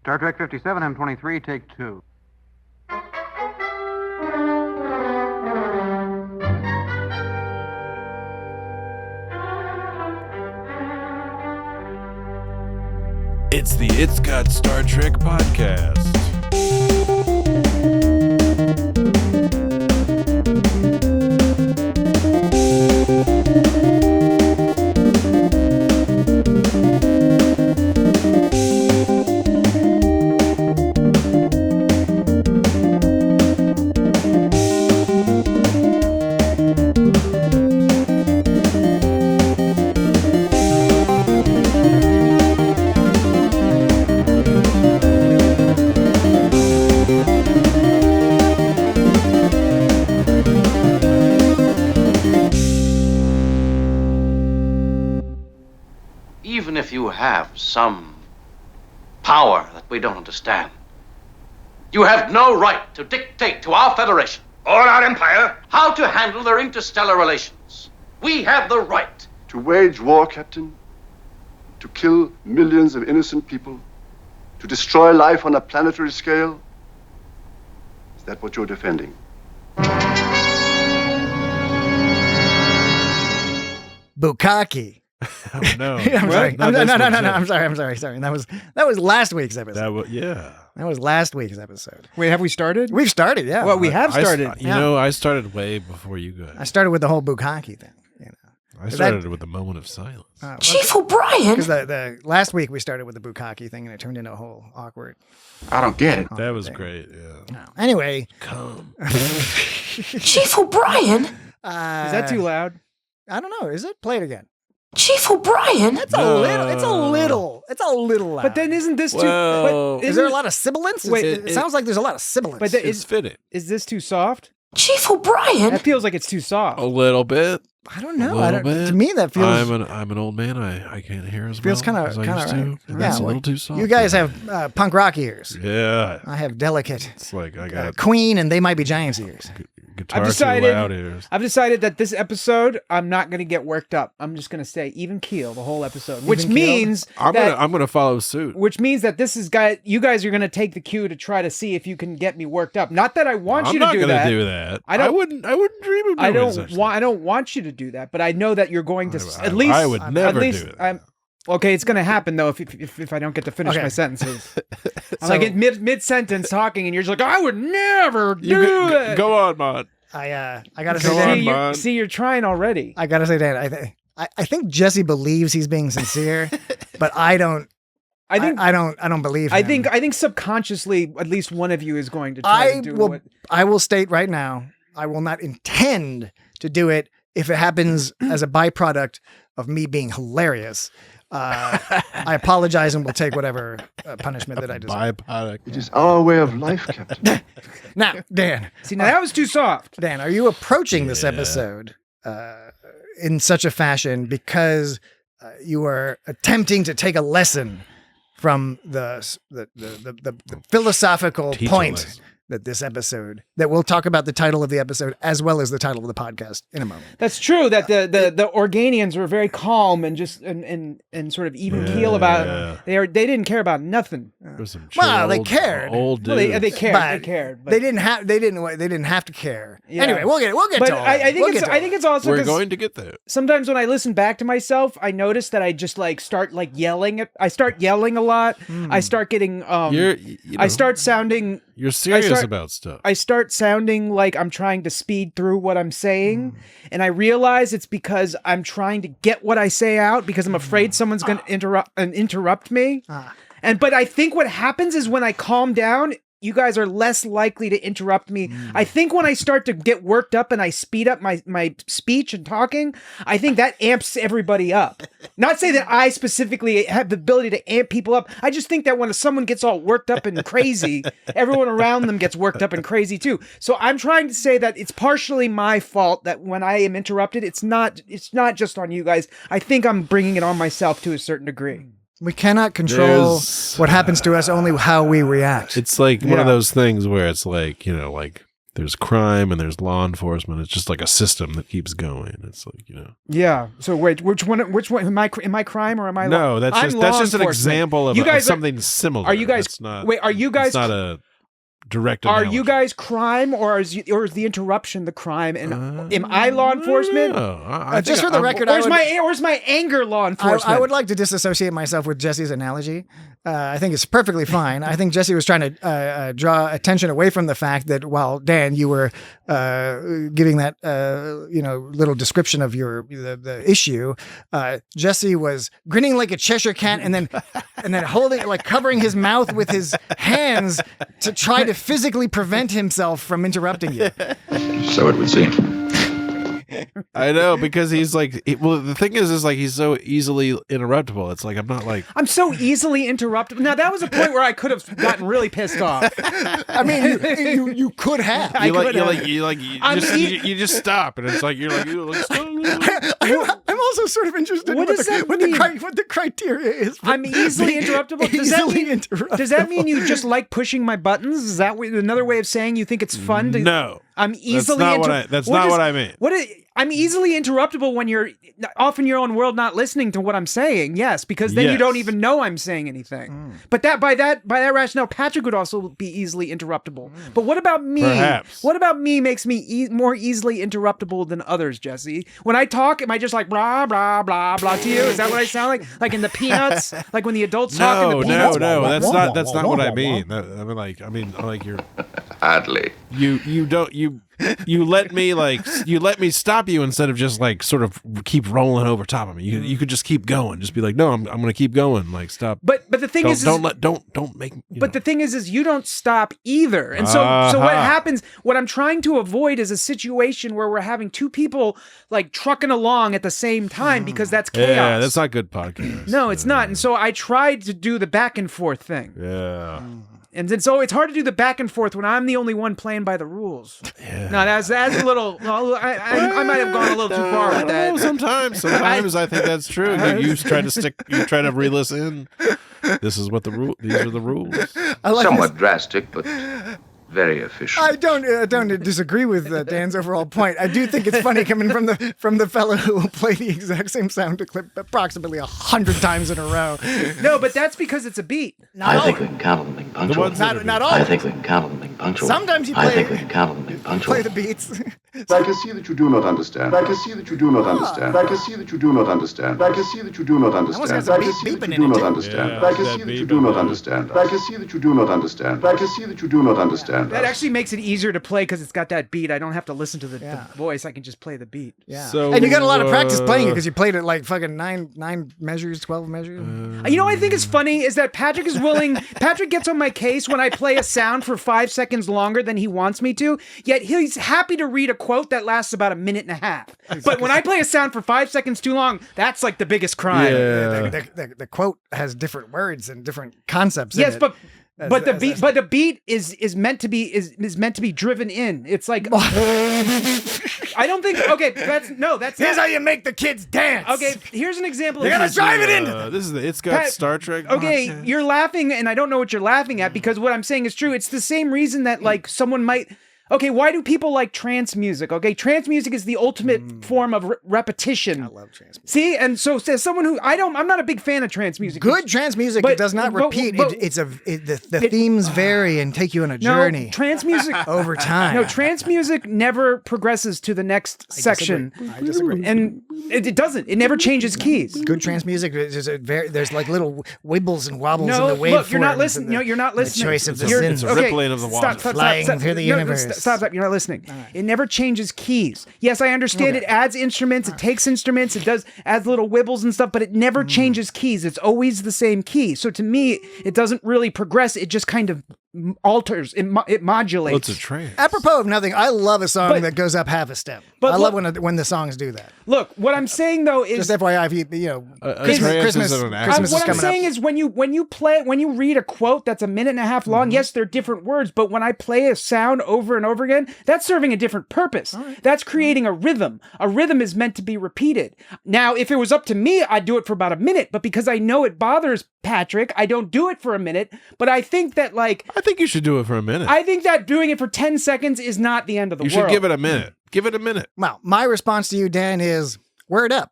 Star Trek 57, M23, take 2. It's the It's Got Star Trek podcast. Even if you have some power that we don't understand, you have no right to dictate to our Federation or our Empire how to handle their interstellar relations. We have the right to wage war, Captain, to kill millions of innocent people, to destroy life on a planetary scale. Is that what you're defending? Bukkake. Oh, no. I'm sorry. Not No, this one, I'm Jeff. sorry. That was last week's episode. Yeah. That was last week's episode. Wait, have we started? We've started, yeah. Well, we have started. You know, I started way before you guys. I started with the whole Bukkake thing. You know, I started with a moment of silence. Chief O'Brien. Because the last week we started with the Bukkake thing and it turned into a whole awkward. I don't get it. That was great, yeah. No. Anyway, Come. Chief O'Brien. Is that too loud? I don't know. Is it? Play it again. Chief O'Brien. It's a little loud. But then isn't this too? Well, but is there a lot of sibilance? Wait, it sounds like there's a lot of sibilance. But It's fitting. Is this too soft? Chief O'Brien. That feels like it's too soft. A little bit. I don't know. A little bit. To me, that feels. I'm an old man. I can't hear as feels well kind as of I used to. right. And that's a well, little too soft. You guys have punk rock ears. Yeah. I have delicate It's like I got Queen and They Might Be Giants ears. guitar decided- too loud ears. I've decided that this episode, I'm not going to get worked up. I'm just going to stay even keel the whole episode, which Even means I'm that gonna follow suit. which means that you guys are going to take the cue to try to see if you can get me worked up. Not that I want I'm you to not do gonna that. do that. I wouldn't dream of doing such I don't want you to do that, but I know that you're going to I- at least I would never at least do it. I'm okay. It's going to happen though if I don't get to finish Okay. my sentences. I'm So- like in mid sentence talking, and you're just like, I would never do that. Go on, Mon. I gotta say, Go Dan, on, see, Mon. you're trying already. I gotta say, Dan, I think Jesse believes he's being sincere, but I don't. I think I don't believe him. I think subconsciously at least one of you is going to try to do what. I will state right now, I will not intend to do it if it happens as a byproduct of me being hilarious. I apologize and will take whatever punishment that I deserve. Byproduct. It is our way of life, Captain. Now, Dan, See, now that was too soft. Dan, are you approaching this Yeah. episode in such a fashion because you are attempting to take a lesson from the philosophical Teach a point lesson. that this episode, that we'll talk about the title of the episode as well as the title of the podcast in a moment. That's true. That the Organians were very calm and just and sort of even keel about. They didn't care about nothing. There's some Well, they old- cared. Old Well, dudes. they cared. But They cared. But, They didn't have to care. Yeah. Anyway, we'll get but to all I that. think We'll it's get to I all think that. it's also We're 'cause going to get there. sometimes when I listen back to myself, I notice that I just like start like yelling. I start yelling a lot. I start getting I start sounding. You're serious start- about stuff. I start sounding like I'm trying to speed through what I'm saying, and I realize it's because I'm trying to get what I say out because I'm afraid someone's going to interrupt me. But I think what happens is when I calm down, you guys are less likely to interrupt me. I think when I start to get worked up and I speed up my speech and talking, I think that amps everybody up. Not say that I specifically have the ability to amp people up. I just think that when someone gets all worked up and crazy, everyone around them gets worked up and crazy too. So I'm trying to say that it's partially my fault that when I am interrupted, it's not just on you guys. I think I'm bringing it on myself to a certain degree. We cannot control There's- what happens to us, only how we react. It's like one of Yeah. those things where it's like, like there's crime and there's law enforcement. It's just like a system that keeps going. It's like, you know. Yeah. So wait, which one am I crime or am I No, that's I'm just law an enforcement. example of, You guys of something similar. Are you guys That's not, wait, are you guys it's not a direct Are analogy. you guys crime, or is the interruption the crime? And am I law enforcement? No, Just for the record, Where's my anger law enforcement? I would like to disassociate myself with Jesse's analogy. I think it's perfectly fine. I think Jesse was trying to draw attention away from the fact that while Dan, you were giving that little description of the issue, Jesse was grinning like a Cheshire cat and then holding, like, covering his mouth with his hands to try to physically prevent himself from interrupting you. So it would seem. I know, because he's like, the thing is like he's so easily interruptible. It's like I'm so easily interrupted. Now that was a point where I could have gotten really pissed off. I mean, you could have. You just stop, and it's like you're like stop. I'm also sort of interested in what the criteria is. I'm easily interruptible. Does that mean you just like pushing my buttons? Is that another way of saying you think it's fun to? No. I'm easily. That's not what I mean. I'm easily interruptible when you're off in your own world, not listening to what I'm saying. Yes, because then you don't even know I'm saying anything. But by that rationale, Patrick would also be easily interruptible. But what about me? Perhaps. What about me makes me more easily interruptible than others, Jesse? When I talk, am I just like blah blah blah blah to you? Is that what I sound like? Like in the Peanuts? Like when the adults talk in the Peanuts? No. That's not what I mean. I mean like you're. Hardly. You let me stop you instead of just like sort of keep rolling over top of me. You could just keep going. Just be like, no, I'm going to keep going. Like, stop. But the thing don't make. But the thing is you don't stop either. And so what happens? What I'm trying to avoid is a situation where we're having two people like trucking along at the same time because that's chaos. Yeah, that's not good podcast. No, it's not. And so I tried to do the back and forth thing. Yeah. And then, so it's hard to do the back and forth when I'm the only one playing by the rules. Yeah. No, that's a little. I might have gone a little too far with that. Sometimes I think that's true. You try to reel us in. This is what these are the rules. Somewhat drastic, but very efficient. I don't disagree with Dan's overall point. I do think it's funny coming from the fellow who will play the exact same sound clip approximately 100 times in a row. No, but that's because it's a beat. I think we can count on them being punctual. Not all. I think we can count on them being punctual. Sometimes you I think we can count on them being punctual. play the beats. I can see that you do not understand. I can see that you do not understand. I can see that you do not understand. I can see that you do not understand. I can see that you do not understand. I can see that you do not understand. I can see that you do not understand. I can see that you do not understand. That actually makes it easier to play because it's got that beat. I don't have to listen to the voice. I can just play the beat. Yeah. So, and you got a lot of practice playing it because you played it like fucking nine measures, 12 measures. You know what I think is funny is that Patrick gets on my case when I play a sound for 5 seconds longer than he wants me to, yet he's happy to read a quote that lasts about a minute and a half. But when I play a sound for 5 seconds too long, that's like the biggest crime. Yeah. The quote has different words and different concepts. Yes, in it. but the beat is meant to be driven in. It's like I don't think. Okay, that's here's how you make the kids dance. Okay, here's an example. You gotta drive it into them. This is It's Got Star Trek. Okay, you're laughing, and I don't know what you're laughing at because what I'm saying is true. It's the same reason that like someone might. Okay, why do people like trance music? Okay, trance music is the ultimate form of repetition. I love trance music. See, and so as someone who I'm not a big fan of trance music. Good trance music does not repeat. The themes vary and take you on a journey. No, trance music over time. No, trance music never progresses to the next section. I disagree. And it doesn't. It never changes keys. Good trance music. There's like little wibbles and wobbles in the waveforms. Look, you're not listening. No, you're not listening. The choice of the It's a rippling of the water. Flying through the universe. Stop. You're not listening. It never changes keys. Yes, I understand it adds instruments. It takes instruments. It adds little wibbles and stuff, but it never changes keys. It's always the same key. So to me, it doesn't really progress. It just kind of alters. It modulates. Well, it's a trance. Apropos of nothing, I love a song that goes up half a step. But I love when the songs do that. Look, what I'm saying though is just FYI, Christmas what I'm saying is when you read a quote that's a minute and a half long, yes, they're different words, but when I play a sound over and over again, that's serving a different purpose. Right. That's creating a rhythm. A rhythm is meant to be repeated. Now, if it was up to me, I'd do it for about a minute, but because I know it bothers Patrick, I don't do it for a minute. But I think that like think you should do it for a minute. I think that doing it for 10 seconds is not the end of the You world. should give it a minute. Give it a minute. Well, my response to you, Dan, is Word Up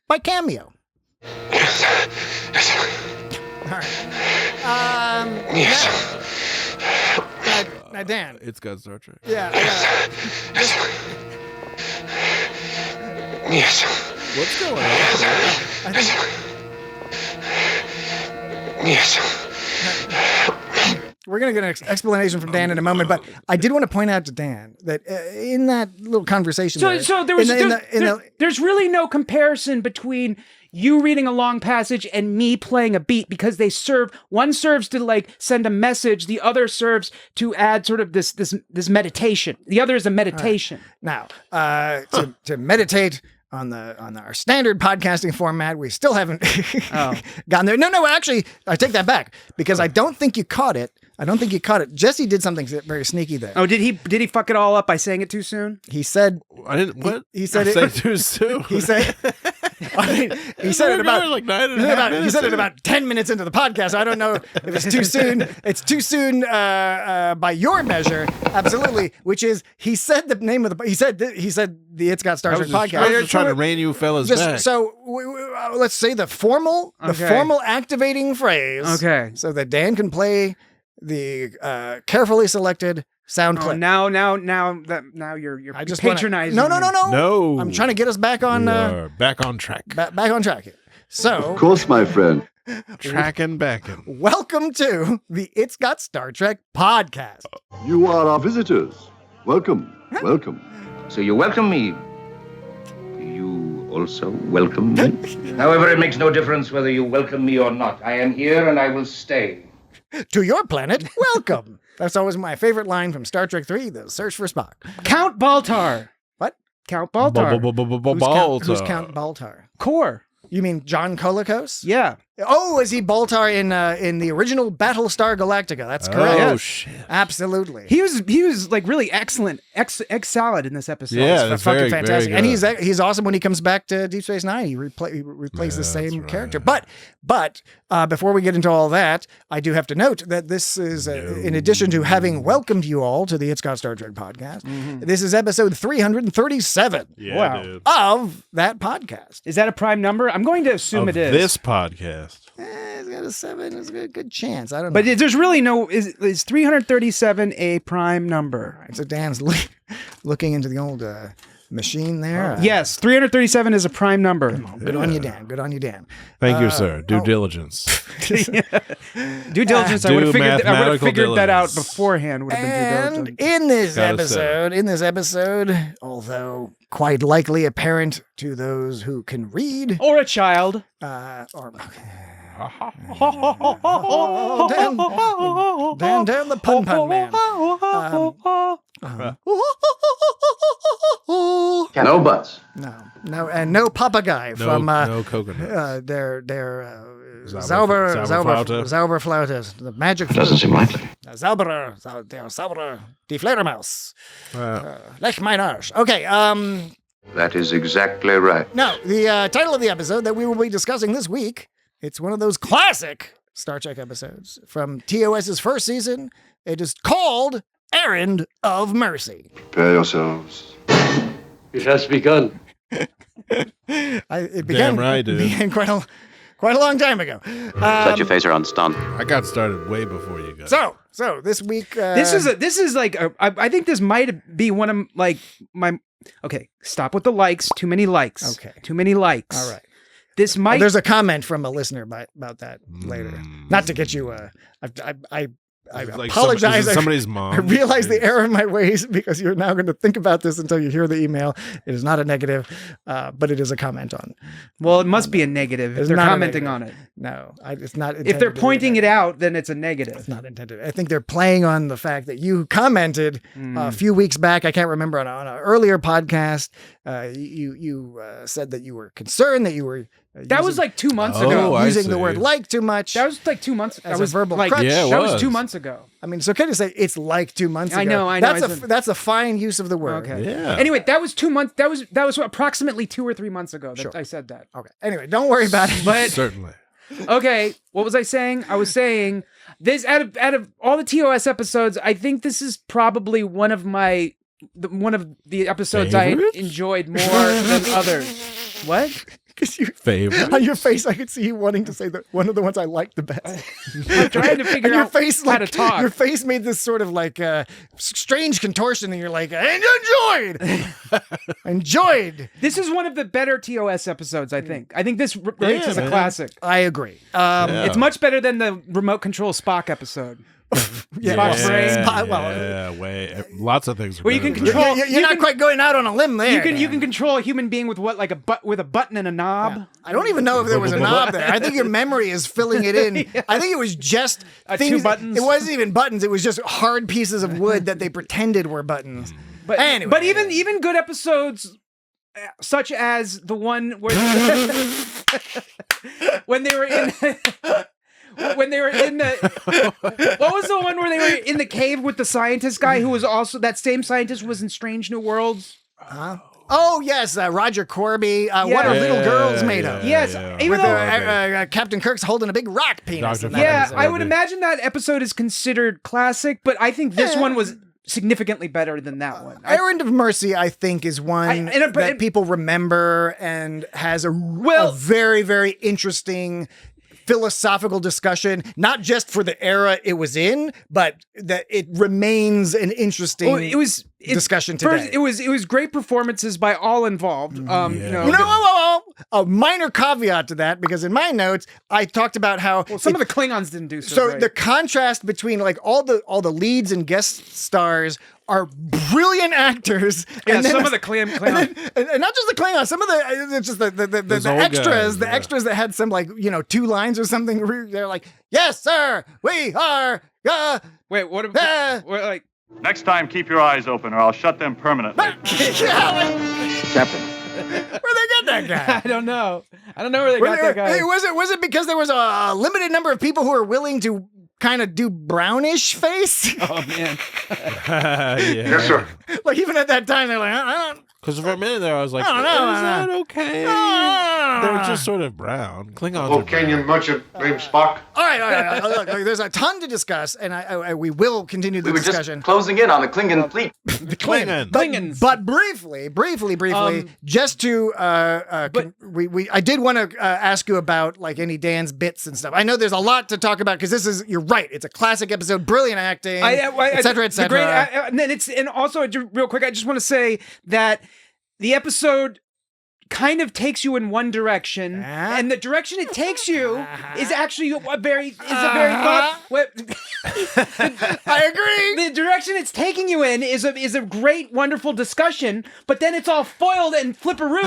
by Cameo. All right. Now, Dan. It's got Star Trek. Yeah. Yes. What's going on? I think Yes. we're going to get an explanation from Dan in a moment, but I did want to point out to Dan that in that little conversation, So there's really no comparison between you reading a long passage and me playing a beat because one serves to like send a message, the other serves to add sort of this meditation. The other is a meditation. Now, to meditate on our standard podcasting format, we still haven't gotten there. No, actually, I take that back because I don't think you caught it. Jesse did something very sneaky there. Oh, did he fuck it all up by saying it too soon? He said, I didn't. What? He said I it said too soon. He said, he said it about like 9.5 minutes. He said it about 10 minutes into the podcast. I don't know if it's too soon. It's too soon by your measure. Absolutely. Which is, he said the name of the. He said the It's Got Star Trek podcast. I was just trying to rein you fellas back. So let's say the formal activating phrase. Okay. So that Dan can play the carefully selected sound clip. Now you're I just patronizing. No. I'm trying to get us back on back on track. Back on track here. So, Of course, my friend. Tracking backing. welcome to the It's Got Star Trek podcast. You are our visitors. Welcome. So you welcome me. Do you also welcome me? However, it makes no difference whether you welcome me or not. I am here and I will stay. To your planet, welcome. That's always my favorite line from Star Trek 3, The Search for Spock. Count Baltar. What? Count Baltar. Who's Count Baltar? Kor. You mean John Colicos? Yeah. Oh, is he Baltar in the original Battlestar Galactica? That's correct. Oh, shit. Absolutely. He was like really excellent, solid in this episode. Yeah, It's that's fucking very, fantastic. very And good. he's awesome when he comes back to Deep Space Nine. He replays the same character. But before we get into all that, I do have to note that this is, in addition to having welcomed you all to the It's Got Star Trek podcast, this is episode 337 Yeah, dude. of that podcast. Is that a prime number? I'm going to assume Of it is. this podcast. It's got a 7. It's got a good chance. I don't know. But there's really no. Is 337 a prime number? All right, so Dan's looking into the old machine there. Yes, 337 is a prime number. Good on you, Dan. Good on you, Dan. Thank you, sir. Due diligence. Due diligence. I would have mathematical figured that out diligence. beforehand. Would have been due And diligence. in this episode, although quite likely apparent to those who can read, Or a child. Dan, the pun man. No buts. No, and no papagayi from no coconut. their Zauberflaute, the magic flute. Doesn't seem likely. Zauberer, die Fledermaus. Lech mein Arsch. Okay, That is exactly right. now, the title of the episode that we will be discussing this week, it's one of those classic Star Trek episodes from TOS's first season. It is called Errand of Mercy. Prepare yourselves. It has begun. It began, Damn right, dude. It began quite a long time ago. Set your phaser on stun. I got started way before you got. So this week, This is like I think this might be one of like my. Okay, stop with the likes. Too many likes. Okay. Too many likes. all right. This might. There's a comment from a listener about that later. Not to get you. I Like apologize. somebody's mom. I realize the error in my ways because you're now going to think about this until you hear the email. It is not a negative, but it is a comment on. Well, it must be a negative if It's they're not a commenting negative. on it. No, it's not. If they're pointing it out, then it's a negative. It's not intended. I think they're playing on the fact that you commented a few weeks back. I can't remember on an earlier podcast. You said that you were concerned that you were. That was like 2 months Oh, ago. I using the see. word like too much. That was like 2 months. As That was a verbal like crutch. Yeah, it that was was. 2 months ago. I mean, it's okay to say it's like 2 months ago. I know. That's a fine use of the word. Okay. Yeah. Anyway, that was 2 months. That was approximately 2 or 3 months ago that I said that. Okay. Anyway, don't worry about it. But Certainly. okay, what was I saying? I was saying This out of all the TOS episodes, I think this is probably one of the episodes Favorites? I enjoyed more than others. What? Because you Favorite? on your face, I could see you wanting to say that one of the ones I liked the best. I'm trying to figure your out face, how to talk. Your face made this sort of like strange contortion, and you're like, I enjoyed. This is one of the better TOS episodes, I think. I think this rates as a man. classic. I agree. It's much better than the remote control Spock episode. Spock's brain. Way. Lots of things. Where you can control. You're not quite going out on a limb there. You can control a human being with what, like with a button and a knob. I don't even know if there was a knob there. I think your memory is filling it in. I think it was just two buttons. It wasn't even buttons. It was just hard pieces of wood that they pretended were buttons. But anyway, but even good episodes, such as the one where when they were in. When they were in the, what was the one where they were in the cave with the scientist guy who was also, that same scientist was in Strange New Worlds? Oh yes, Roger Corby. What are little girls made of? Yes, even with though Captain Kirk's holding a big rock penis. Dr. in that yeah, episode. I would imagine that episode is considered classic, but I think this one was significantly better than that one. Errand of Mercy, I think, is one that people remember and has a very, very interesting philosophical discussion, not just for the era it was in, but that it remains an interesting discussion today. First, it was great performances by all involved. A minor caveat to that, because in my notes I talked about how some of the Klingons didn't do so great. The contrast between like all the leads and guest stars are brilliant actors. Yeah, and then some of the Klingons. And not just the Klingons, some of the extras, the extras that had some 2 lines or something. They're like, "Yes, sir, we are." Wait, what? Like, next time, keep your eyes open, or I'll shut them permanently. Captain. Where'd they get that guy? I don't know where they got that guy. Hey, was it because there was a limited number of people who were willing to kind of do brownish face? Oh man. Yes, sir. Like even at that time, they're like, I don't. Because for a minute there, I was like, I don't know, is that okay? They're just sort of brown. Klingons are Kenyan merchant named Spock. All right. Look, there's a ton to discuss, and we will continue the discussion. Closing in on the Klingon fleet. The Klingons. But briefly, just to I did want to ask you about like any Dan's bits and stuff. I know there's a lot to talk about because you're right. It's a classic episode, brilliant acting, et cetera, et cetera. And also real quick, I just want to say that the episode kind of takes you in one direction, and the direction it takes you is actually a very thought. I agree. The direction it's taking you in is a great, wonderful discussion, but then it's all foiled and flipperoo,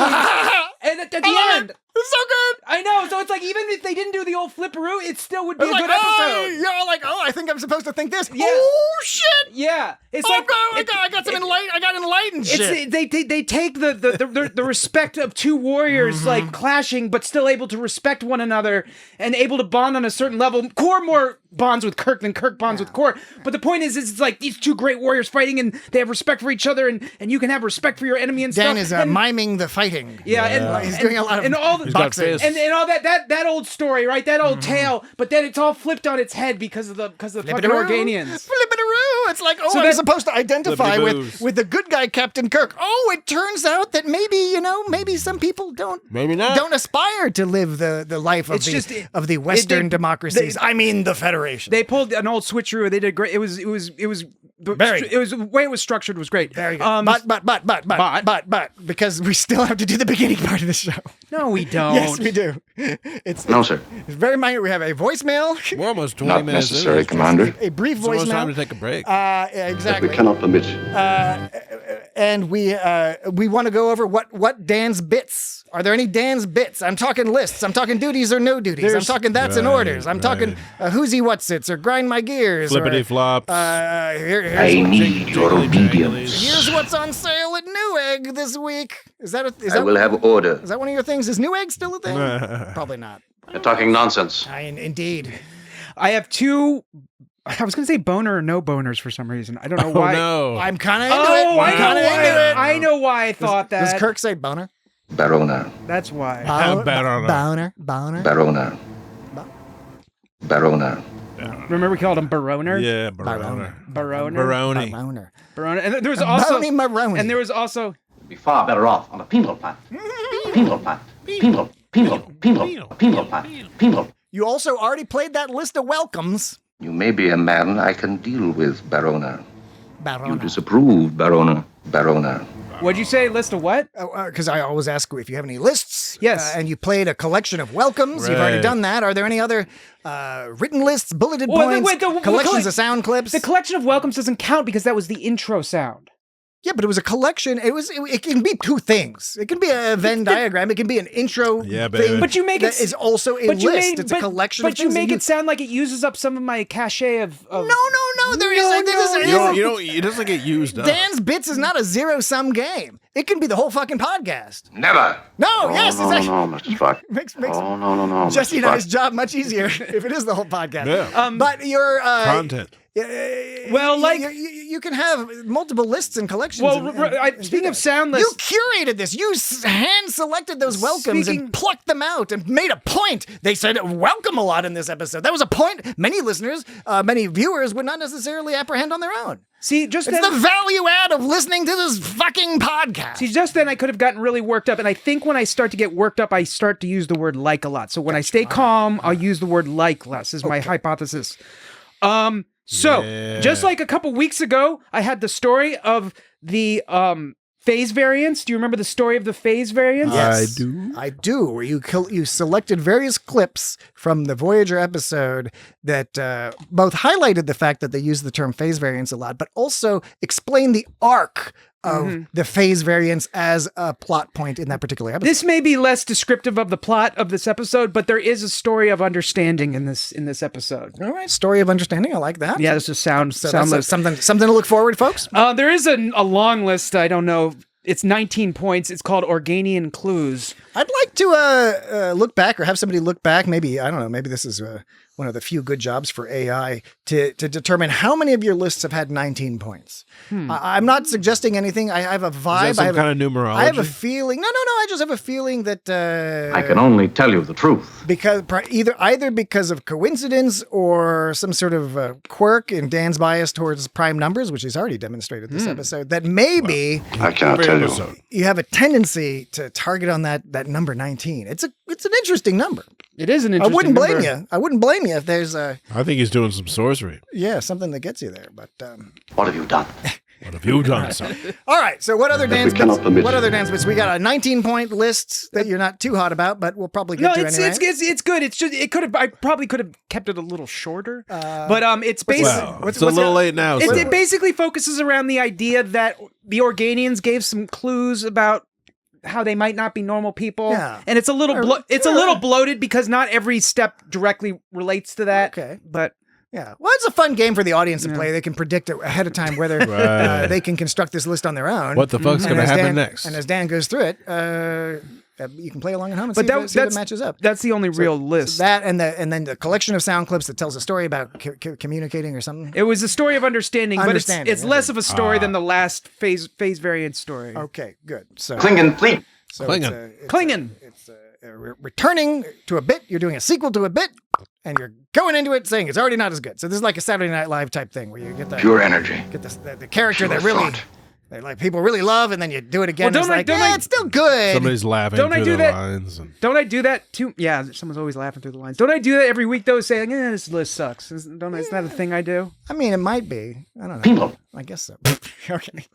and at the end. It's so good. I know. So it's like even if they didn't do the old flipperoo, it still would be a good episode. episode. You're like, I think I'm supposed to think this. Yeah. Oh shit. Yeah. It's I got some enlightened shit. They take the respect of two warriors like clashing, but still able to respect one another and able to bond on a certain level. Kor more bonds with Kirk than Kirk bonds with Kor. But the point is it's like these two great warriors fighting, and they have respect for each other, and you can have respect for your enemy and Dan stuff. is miming the fighting. Yeah, and he's doing a lot of all the boxing and all that old story, right? That old tale, but then it's all flipped on its head because of the fucking Organians. Flip-it-a-roo. It's like, I'm supposed to identify with the good guy Captain Kirk. Oh, it turns out that maybe some people don't aspire to live the life of the Western democracies. The Federation. They pulled an old switcheroo. They did great. It was the way it was structured was great. Very good. But because we still have to do the beginning part of the show. No, we don't. Yes, we do. No, sir. It's very minor. We have a voicemail. We're almost 20 Not minutes necessary, in. Commander. A brief It's almost voicemail. time to take a break. Exactly. We cannot permit. And we want to go over what Dan's bits. Are there any Dan's bits? I'm talking lists. I'm talking duties or no duties. I'm talking that's in orders. I'm talking who's he what's it's or grind my gears. Flippity flops. I need your obedience. Here's what's on sale at Newegg this week. I will have order. Is that one of your things? Is Newegg still a thing? Probably not. You're talking nonsense. Indeed. I have two. I was going to say boner or no boners for some reason. I don't know why. No. I'm kind of into it. I know why I thought that. Does Kirk say boner? Barona. That's why. Boner. Barona. Barona. Remember we called him Baroner? Yeah, Baroner. Baroni. Baroner. Barona. And there was also Barony Maroni. and there was also Be far better off on a penal plant. Penal plant. Penal plant. Penal. You also already played that list of welcomes. You may be a man I can deal with, Barona. You Barona. disapprove, Barona. Barona. what'd you say? List of what? Because I always ask if you have any lists. Yes. And you played a collection of welcomes. You've already Right. done that. Are there any other written lists, bulleted points, collections of sound clips? The collection of welcomes doesn't count because that was the intro sound. Yeah, but it was a collection. It can be two things. It can be a Venn diagram. It can be an intro thing. But you make it that is also a list. It's a collection of But you things. make it sound like it uses up some of my cachet of No. There is. It doesn't get used up. Dan's Bits is not a zero-sum game. It can be the whole fucking podcast. Never. No, yes, no, exactly. no, Mr. Spock. Makes No, Jesse Mr. and I's Spock. job much easier if it is the whole podcast. Yeah. But your Content. Well, like- you can have multiple lists and collections. Well, and speaking do of that. sound you lists, curated this. You hand selected those welcomes Speaking- and plucked them out and made a point. They said welcome a lot in this episode. That was a point many listeners, many viewers would not necessarily apprehend on their own. see, just It's then, the value add of listening to this fucking podcast. see, just then I could have gotten really worked up, and I think when I start to get worked up, I start to use the word like a lot. So when I stay calm, I'll use the word like less. Is my hypothesis. So just like a couple weeks ago, I had the story of the phase variance. Do you remember the story of the phase variance? Yes, I do. Where you selected various clips from the Voyager episode that both highlighted the fact that they use the term phase variance a lot, but also explain the arc of the phase variance as a plot point in that particular episode. This may be less descriptive of the plot of this episode, but there is a story of understanding in this episode. All right, story of understanding. I like that. Yeah, this is sound that's list. something to look forward, folks. There is a long list. I don't know. It's 19 points. It's called Organian Clues. I'd like to look back or have somebody look back. Maybe, I don't know, maybe this is one of the few good jobs for AI to determine how many of your lists have had 19 points. I'm not suggesting anything. I have a vibe. Is that some kind of numerology? I have a feeling. No. I just have a feeling that I can only tell you the truth. because either because of coincidence or some sort of quirk in Dan's bias towards prime numbers, which he's already demonstrated this episode, that maybe I cannot tell you. you have a tendency to target on that number 19. It's an interesting number. It is an I interesting wouldn't blame number. you. I wouldn't blame you if there's I think he's doing some sorcery. something that gets you there. But What have you done? What have you done, son? all right. So what other Dan's cannot bits? permit What it. other Dan's bits? We got a 19-point list that you're not too hot about, but we'll probably get No, to it's anyway. it's good. It's just I probably could have kept it a little shorter, but it's basically Well, it's a little late now. So. it basically focuses around the idea that the Organians gave some clues about how they might not be normal people, Yeah. and it's a little bloated because not every step directly relates to that. Okay. But Yeah. Well, it's a fun game for the audience to play. They can predict it ahead of time whether they can construct this list on their own. What the fuck's And going to as happen Dan- next? And as Dan goes through it, you can play along at home and But see if it that's matches up. That's the only real list. That and then the collection of sound clips that tells a story about communicating or something. It was a story of understanding, but Understanding, it's less okay. of a story than the last phase variant story. Okay, good. So Klingon fleet. So Klingon. Klingon. It's returning to a bit. You're doing a sequel to a bit, and you're going into it saying it's already not as good. So this is like a Saturday Night Live type thing where you get Pure energy. get the character that really that like people really love, and then you do it again. Well, and it's still good. Somebody's laughing Don't I through do the that? lines. And... Don't I do that too? Yeah, someone's always laughing through the lines. Don't I do that every week though, saying, this list sucks? Isn't that a thing I do? I mean, it might be. I don't know. People. I guess so. Okay.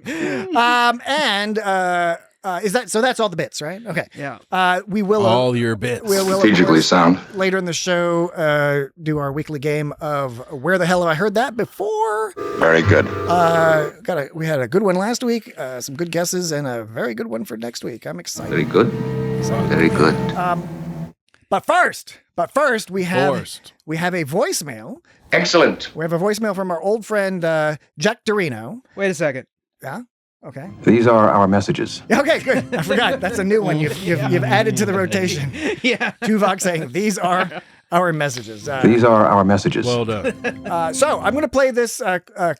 Is that so? That's all the bits, right? Okay. Yeah. We will All your bits. We'll of Strategically course, sound. later in the show do our weekly game of Where the Hell Have I Heard That Before? Very good. We had a good one last week, some good guesses, and a very good one for next week. I'm excited. Very good. Very good. But first, we have Forced. a voicemail. Excellent. We have a voicemail from our old friend Jack Dorino. Wait a second. Yeah. Okay. These are our messages. Okay, good. I forgot. That's a new one you've added to the rotation. Yeah. Tuvok saying, these are our messages. These are our messages. Well done. So I'm going to play this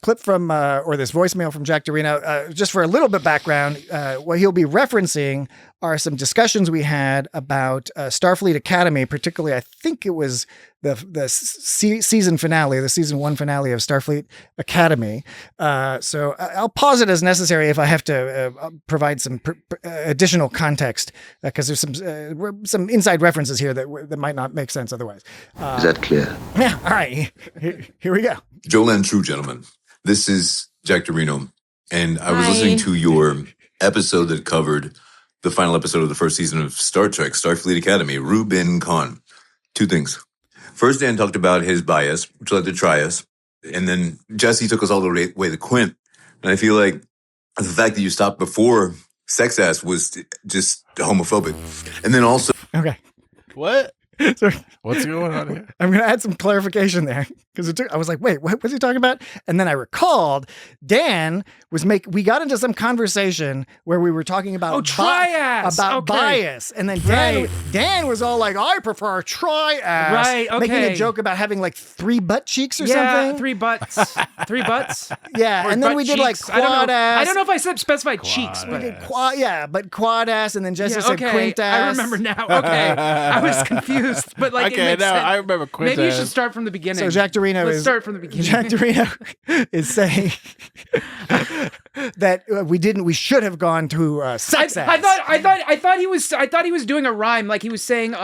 clip from, or this voicemail from Jack Dorino, just for a little bit background. What he'll be referencing are some discussions we had about Starfleet Academy, particularly I think it was the season finale, the season 1 finale of Starfleet Academy. So I'll pause it as necessary if I have to provide some additional context, because there's some inside references here that might not make sense otherwise. Is that clear? Yeah. All right. Here we go. Joel and True, gentlemen. This is Jack Dorino, and I was listening to your episode that covered the final episode of the first season of Star Trek, Starfleet Academy, Rubin Khan. 2 things. First, Dan talked about his bias, which led to Trias, and then Jesse took us all the way to Quint. And I feel like the fact that you stopped before sex ass was just homophobic. And then also... Okay. What? Sorry. What's going on here? I'm going to add some clarification there, because I was like, wait, what was he talking about? And then I recalled Dan we got into some conversation where we were talking about trias, bias. And then Dan was all like, I prefer trias. Right. Okay. Making a joke about having like 3 butt cheeks or something. 3 butts. 3 butts. Yeah. Or and then we did like cheeks. quad ass. I don't know if I specified cheeks. We did but quad ass. And then Jesse said okay. quint ass. I remember now. Okay. I was confused, but like, okay, it makes sense. I remember quint Maybe you ass. should start from the beginning. So Jack Dorino Let's start from the beginning. Jack Dorino is saying that we should have gone to sex ass. I thought he was doing a rhyme, like he was saying,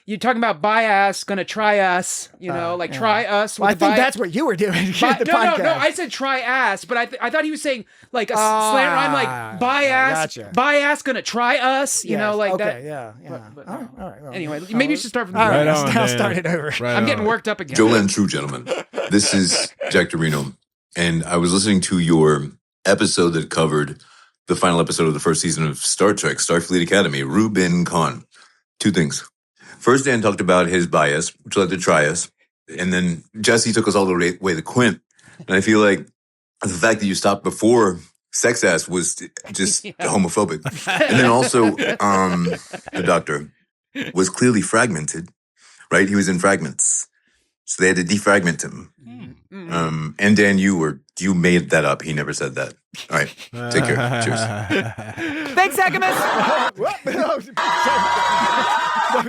you're talking about bias, gonna try us, try us. Well, I think that's what you were doing. No, I said try ass, but I thought he was saying like a slant rhyme, like bias, gonna try us, like that. Okay, yeah. But all right. Well, anyway, maybe you should start from the all right, beginning. I'll start it over. Right I'm getting worked up again. Joel and True, gentlemen. This is Jack Dorino, and I was listening to your episode that covered the final episode of the first season of Star Trek, Starfleet Academy, Rubin Khan. 2 things. First, Dan talked about his bias, which led to Trias, and then Jesse took us all the way to Quint. And I feel like the fact that you stopped before sex ass was just homophobic. And then also, the Doctor was clearly fragmented, right? He was in fragments. So they had to defragment him. And Dan, you made that up. He never said that. All right. Take care. Cheers. Thanks, Agamus.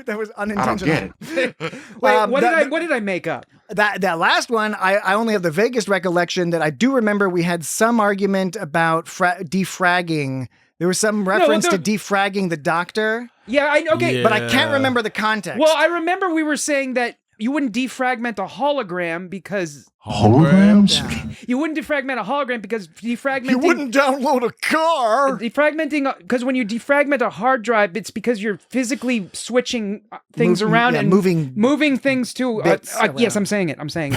That was unintentional. Wait, what did I make up? That last one, I only have the vaguest recollection that I do remember we had some argument about defragging. There was some reference to defragging the Doctor. Yeah, okay. But I can't remember the context. Well, I remember we were saying that you wouldn't defragment a hologram because... Holograms? Yeah. You wouldn't defragment a hologram because defragmenting... You wouldn't download a car! Defragmenting... Because when you defragment a hard drive, it's because you're physically switching things around and moving things to... yes, I'm saying it. Okay.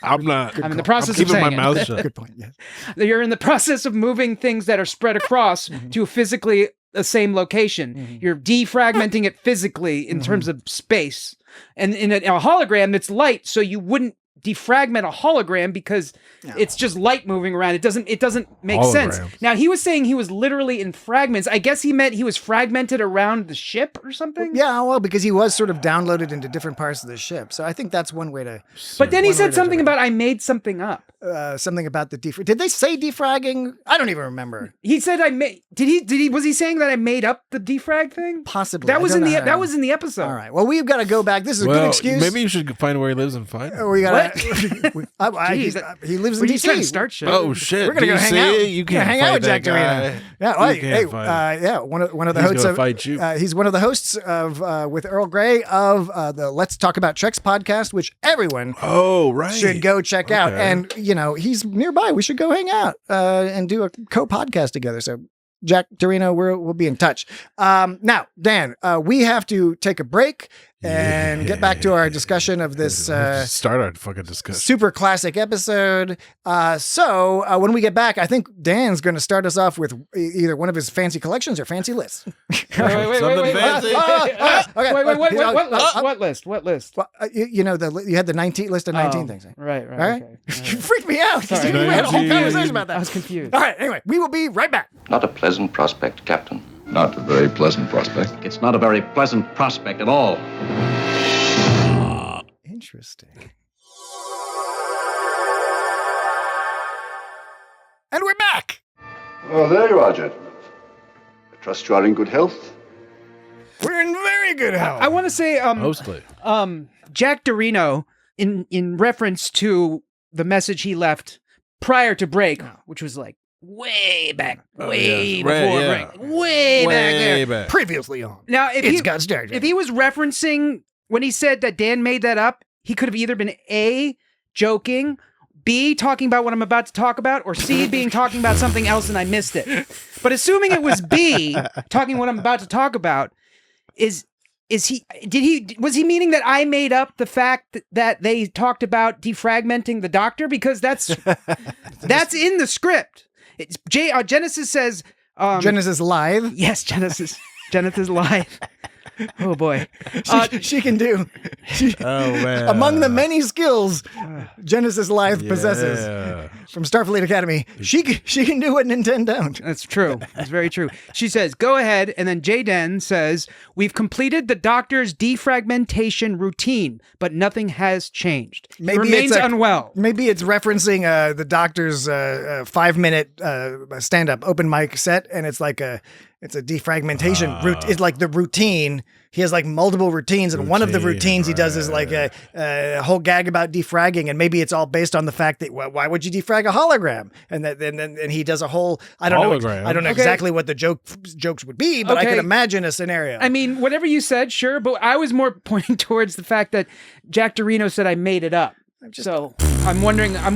I'm not. I'm in the process I'm of saying keeping my mouth shut. Good point, yes. You're in the process of moving things that are spread across to physically the same location. You're defragmenting it physically in terms of space. And in a hologram, it's light, so you wouldn't defragment a hologram because it's just light moving around. It doesn't make sense. Now, he was saying he was literally in fragments. I guess he meant he was fragmented around the ship or something. Yeah, well, because he was sort of downloaded into different parts of the ship. So I think that's one way to... But then he said something about I made something up. Something about the Did they say defragging? I don't even remember. He said I made... Was he saying that I made up the defrag thing? Possibly. That was in the episode. All right. Well, we've got to go back. This is a good excuse. Maybe you should find where he lives and find him. We got he lives in DC. Trying to start shit. Oh shit! We're gonna go hang out. You can't hang out with fight Jack that Dorino. Yeah, one of the hosts. Fight you. He's one of the hosts of with Earl Grey of the Let's Talk About Treks podcast, which everyone should go check out. And he's nearby. We should go hang out and do a co-podcast together. So Jack Dorino, we'll be in touch. Now, Dan, we have to take a break and get back to our discussion of this start our fucking discussion. Super classic episode. So when we get back, I think Dan's going to start us off with either one of his fancy collections or fancy lists. Wait. Fancy. What list? What list? Well, you had the 19 list of 19 things. Right. Okay. You freaked me out. We had a whole conversation about that. I was confused. All right. Anyway, we will be right back. Not a pleasant prospect, Captain. Not a very pleasant prospect. It's not a very pleasant prospect at all. Interesting. And we're back. Oh, there you are, gentlemen. trust you are in good health. We're in very good health. I want to say, Mostly. Jack Dorino, in reference to the message he left prior to break, which was like way back, way before break, way back there. Previously on. Now, It's got started. if he was referencing when he said that Dan made that up, he could have either been A, joking, B, talking about what I'm about to talk about, or C, talking about something else and I missed it. But assuming it was B, talking what I'm about to talk about, was he meaning that I made up the fact that they talked about defragmenting the Doctor? Because that's in the script. Genesis says Genesis Live. Yes, Genesis Live. Oh boy, she can do. Oh man! Among the many skills Genesis Live possesses from Starfleet Academy, she can do what Nintendo don't. That's true. That's very true. She says, "Go ahead," and then Jaden says, "We've completed the Doctor's defragmentation routine, but nothing has changed. He remains unwell." Maybe it's referencing the Doctor's 5-minute stand-up open mic set, and it's like it's a defragmentation route. It's like the routine. He has like multiple routines, and one of the routines he does is like a whole gag about defragging, and maybe it's all based on the fact that why would you defrag a hologram? And then he does a whole I don't know exactly what the jokes would be, but I could imagine a scenario. I mean, whatever you said, sure, but I was more pointing towards the fact that Jack Dorino said I made it up. So I'm wondering I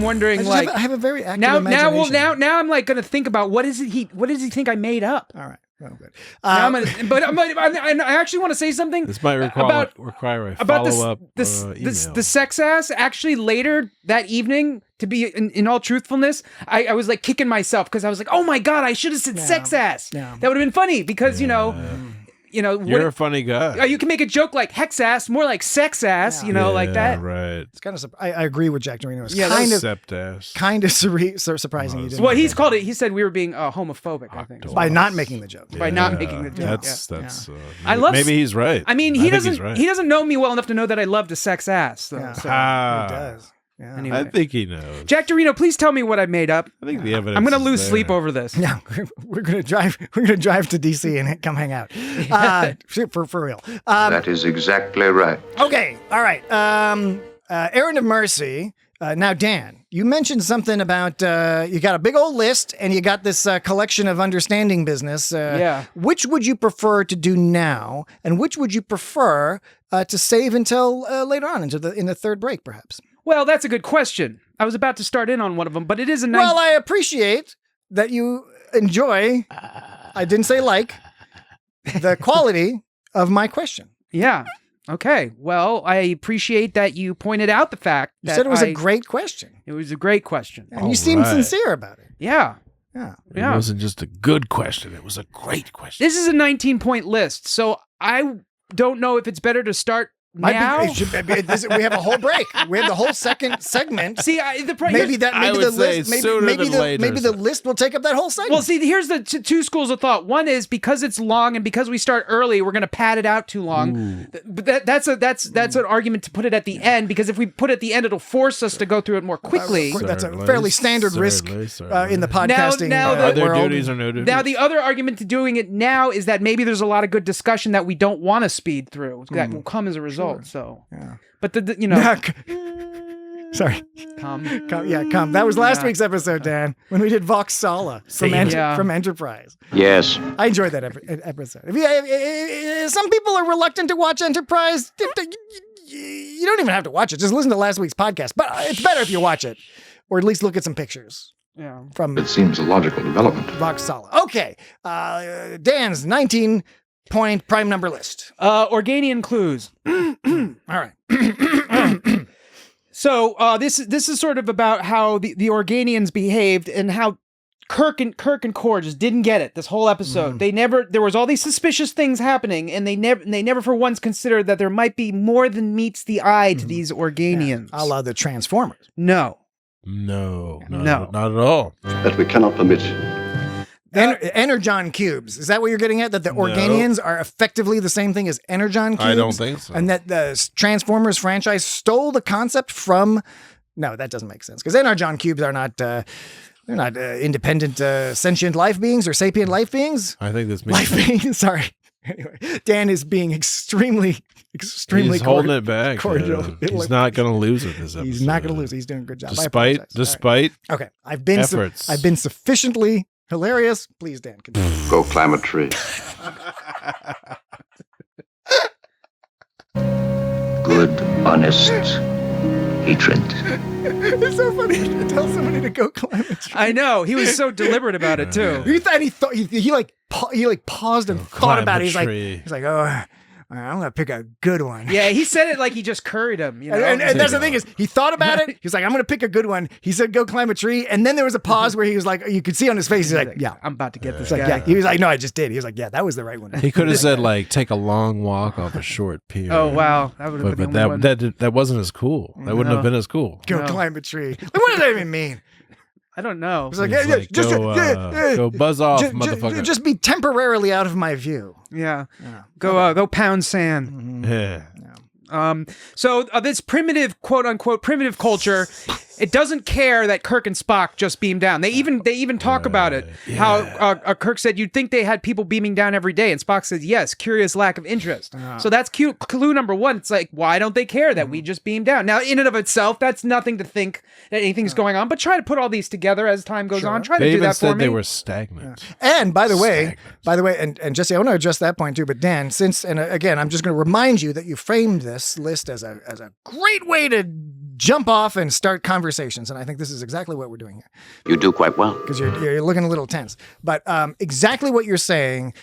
have a very active imagination. Now I'm like going to think about what does he think I made up? All right. Well, good. But I actually want to say something. This might require a follow-up the sex ass. Actually, later that evening, to be in all truthfulness, I was like kicking myself because I was like, oh my God, I should have said sex ass. Yeah. That would have been funny because, you're a funny guy. You can make a joke like hex ass, more like sex ass, like that. Right. It's kind of. I agree with Jack Dorino. It's kind of surprising. You didn't well, he's called it. He said we were being homophobic. I think by not making the joke. By not making the joke. That's. I love. Maybe he's right. I mean, he doesn't know me well enough to know that I love to sex ass. Though, yeah. So. He does. Yeah. Anyway. I think he knows. Jack Dorino, please tell me what I made up. I think the evidence. I'm going to lose sleep over this. No, we're going to drive. We're going to drive to DC and come hang out. For real. That is exactly right. Okay. All right. Errand of Mercy. Now, Dan, you mentioned something about you got a big old list and you got this collection of understanding business. Which would you prefer to do now, and which would you prefer to save until later on, in the third break, perhaps? Well, that's a good question. I was about to start in on one of them, but it is a nice... Well, I appreciate that you enjoy, I didn't say like, the quality of my question. Yeah. Okay. Well, I appreciate that you pointed out the fact that you said it was a great question. It was a great question. And you seemed sincere about it. Yeah. Yeah. It wasn't just a good question. It was a great question. This is a 19-point list, so I don't know if it's better to start now. We have a whole break. We have the whole second segment. See, maybe the list will take up that whole segment. Well, see, here's the two schools of thought. One is because it's long and because we start early, we're going to pad it out too long. Ooh. But that's an argument to put it at the end, because if we put it at the end, it'll force us to go through it more quickly. That's a fairly standard risk in the podcasting are there world. duties or no duties? Now, the other argument to doing it now is that maybe there's a lot of good discussion that we don't want to speed through that will come as a result. So, yeah. But sorry. Come. That was last week's episode, Dan, when we did Vox Sala from Enterprise. Yes. I enjoyed that episode. If some people are reluctant to watch Enterprise, you don't even have to watch it. Just listen to last week's podcast. But it's better if you watch it, or at least look at some pictures. Yeah. It seems a logical development. Vox Sala. Okay. Dan's 19-point prime number list. Organian clues. All right. So this is sort of about how the Organians behaved and how Kirk and Kor just didn't get it this whole episode. There was all these suspicious things happening, and they never for once considered that there might be more than meets the eye to these Organians. Yeah, a la the Transformers. No, not at all. That we cannot permit. Energon cubes. Is that what you're getting at? That the Organians are effectively the same thing as Energon cubes? I don't think so. And that the Transformers franchise stole the concept from... No, that doesn't make sense. Because Energon cubes are not They're not independent, sentient life beings or sapient life beings. I think this Life beings. Sorry. Anyway, Dan is being extremely He's holding it back. cordial. He's not going to lose with this episode. He's not going to lose. He's doing a good job. Despite. Okay, I've been efforts. I've been sufficiently hilarious. Please, Dan, continue. Go climb a tree. Good, honest hatred. It's so funny to tell somebody to go climb a tree. I know. He was so deliberate about it too. He thought he paused and thought about it. He's like, oh, I'm gonna pick a good one. Yeah, he said it like he just curried him. You know? And that's the thing is, he thought about it. He's like, I'm gonna pick a good one. He said, go climb a tree. And then there was a pause where he was like, you could see on his face, he's like, yeah, I'm about to get this like, guy. yeah. He was like, no, I just did. He was like, yeah, that was the right one. He could have said like, take a long walk off a short pier. Oh wow, that would have been the only one. That wasn't as cool. That wouldn't have been as cool. Go climb a tree. Like, what does that even mean? I don't know. It's like, go buzz off, motherfucker. Just be temporarily out of my view. Yeah. Go pound sand. Yeah. So this primitive, quote unquote, primitive culture, it doesn't care that Kirk and Spock just beam down. They even talk about it. How Kirk said you'd think they had people beaming down every day, and Spock says yes, curious lack of interest. So that's clue number one. It's like, why don't they care that we just beam down? Now, in and of itself, that's nothing to think that anything's going on. But try to put all these together as time goes on. Try to do that for me. They were stagnant. And by the way, and Jesse, I want to address that point too. But Dan, again, I'm just going to remind you that you framed this list as a great way to jump off and start conversations, and I think this is exactly what we're doing here. You do quite well. Because you're looking a little tense, but exactly what you're saying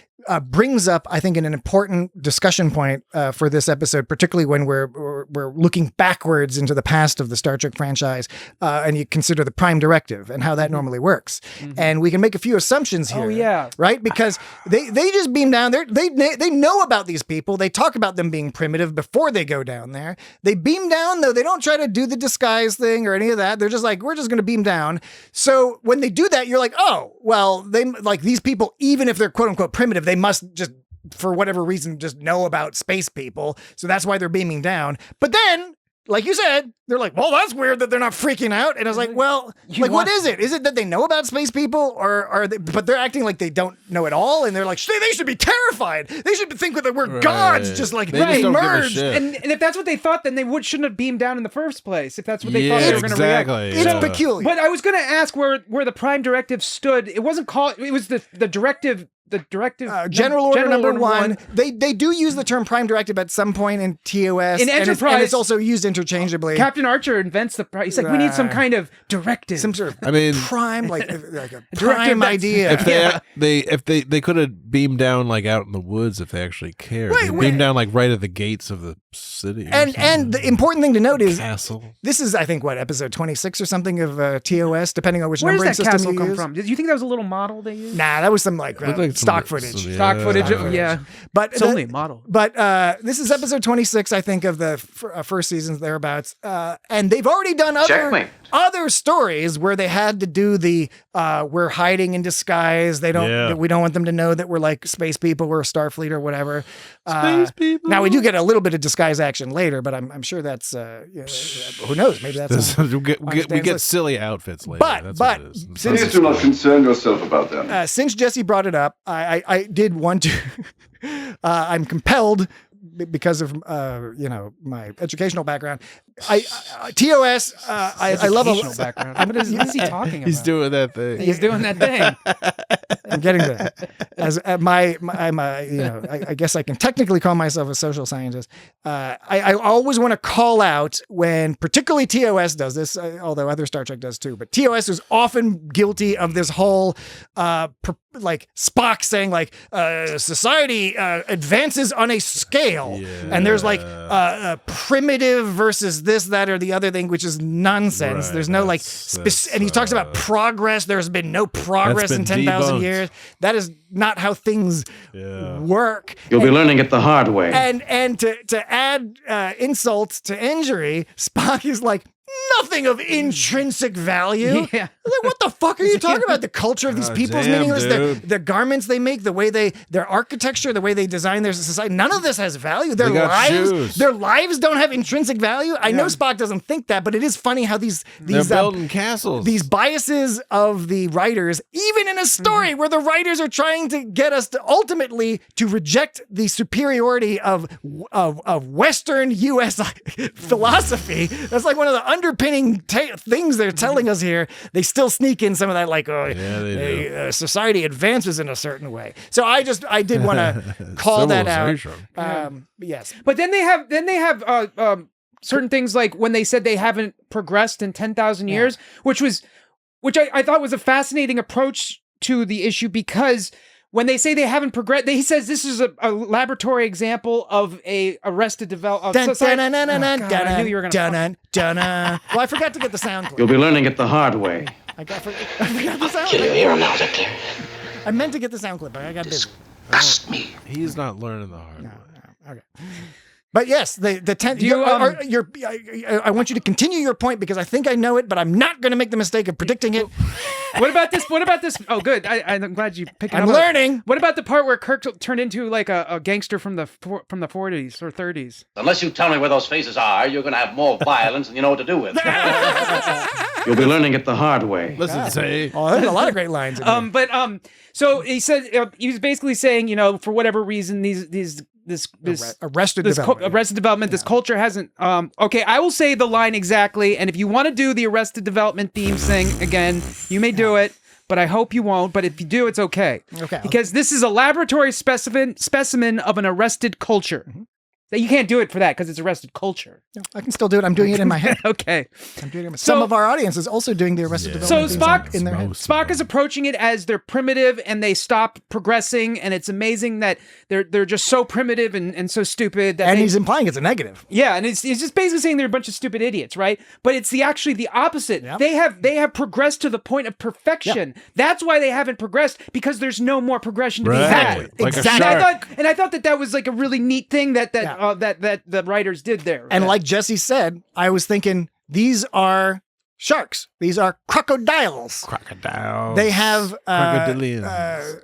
brings up, I think, an important discussion point for this episode, particularly when we're looking backwards into the past of the Star Trek franchise, and you consider the Prime Directive and how that normally works. And we can make a few assumptions here. Oh yeah, right? Because they just beam down there. They know about these people. They talk about them being primitive before they go down there. They beam down though. They don't try to do the disguise thing or any of that. They're just like, we're just going to beam down. So when they do that, you're like, oh, well, they like these people, even if they're quote unquote primitive, they must just, for whatever reason, just know about space people. So that's why they're beaming down. But then, like you said, they're like, well, that's weird that they're not freaking out. And I was like, well, what is it? Is it that they know about space people, or are they, but they're acting like they don't know at all? And they're like, they should be terrified. They should think that we're gods, just like they emerged. And if that's what they thought, then they shouldn't have beamed down in the first place. If that's what they thought they were going to react. It's peculiar. But I was going to ask where the Prime Directive stood. It wasn't called. It was the directive. The directive, General Order number one. They do use the term Prime Directive at some point in TOS. In Enterprise, and it's also used interchangeably. Captain Archer invents the. He's like, we need some kind of directive, some sort of prime, like a prime idea. If they could have beamed down like out in the woods if they actually cared. They beamed down like right at the gates of the city. And the important thing to note is castle. This is, I think, what, episode 26 or something of TOS, depending on which numbering system castle you come use. from? Did you think that was a little model they used? Nah, that was some like stock footage. Stock footage, yeah. But it's only a model. But this is episode 26, I think, of the first seasons thereabouts. And they've already done other stories where they had to do the we're hiding in disguise. We don't want them to know that we're like space people, we're Starfleet or whatever. Space people. Now we do get a little bit of disguise action later, but I'm sure that's who knows? Maybe that's we get silly outfits later. But please do not concern yourself about them. Since Jesse brought it up, I did want to. I'm compelled because of my educational background. TOS. I love a background. What is he talking about? He's doing that thing. He's doing that thing. I'm getting there. As I'm I guess I can technically call myself a social scientist. I always want to call out when, particularly TOS does this, although other Star Trek does too. But TOS is often guilty of this whole like Spock saying like society advances on a scale, and there's like primitive versus this, that, or the other thing, which is nonsense. There's no like, and he talks about progress. There's been no progress in 10,000 years. That is not how things work. You'll be learning it the hard way. And to add insult to injury, Spock is like, nothing of intrinsic value. Yeah. Like, what the fuck are you talking about? The culture of these people is meaningless. The garments they make, the way their architecture, the way they design their society, none of this has value. Their lives don't have intrinsic value. I know Spock doesn't think that, but it is funny how they're building castles. These biases of the writers, even in a story where the writers are trying to get us to ultimately to reject the superiority of Western U.S. philosophy. That's like one of the underpinning things they're telling us here. They still sneak in some of that, like, society advances in a certain way. So I did want to call that out. Yes, but then they have certain things like when they said they haven't progressed in 10,000 years, which I thought was a fascinating approach to the issue, because when they say they haven't progressed, he says this is a laboratory example of a arrested development. I knew you were going to. Well, I forgot to get the sound clip. You'll be learning it the hard way. I forgot the sound Can you clip. hear him now, Victor? I meant to get the sound clip, but I got busy. Disgust me. He's not learning the hard way. Okay. But yes, the 10. I want you to continue your point because I think I know it, but I'm not going to make the mistake of predicting it. What about this? Oh, good. I'm glad you picked it up. I'm learning. What about the part where Kirk turned into like a gangster from the 40s or 30s? Unless you tell me where those faces are, you're going to have more violence than you know what to do with. You'll be learning it the hard way. Listen, say. Oh, there's a lot of great lines in here. So he said he was basically saying, for whatever reason, this arrested development. This culture hasn't. Okay, I will say the line exactly, and if you want to do the Arrested Development theme thing again, you may do it, but I hope you won't. But if you do, it's okay. Okay. Because this is a laboratory specimen of an arrested culture. Mm-hmm. You can't do it for that because it's arrested culture. No, I can still do it. I'm doing it in my head. Okay. I'm doing it. Some of our audience is also doing the Arrested Development Spock in their head. Spock is approaching it as they're primitive and they stop progressing, and it's amazing that they're just so primitive and so stupid. That he's implying it's a negative. Yeah, and he's just basically saying they're a bunch of stupid idiots, right? But it's actually the opposite. Yep. They have progressed to the point of perfection. Yep. That's why they haven't progressed, because there's no more progression to be had. Like exactly. I thought that was like a really neat thing that the writers did there. And like Jesse said, I was thinking these are sharks. These are crocodiles. They have crocodilians.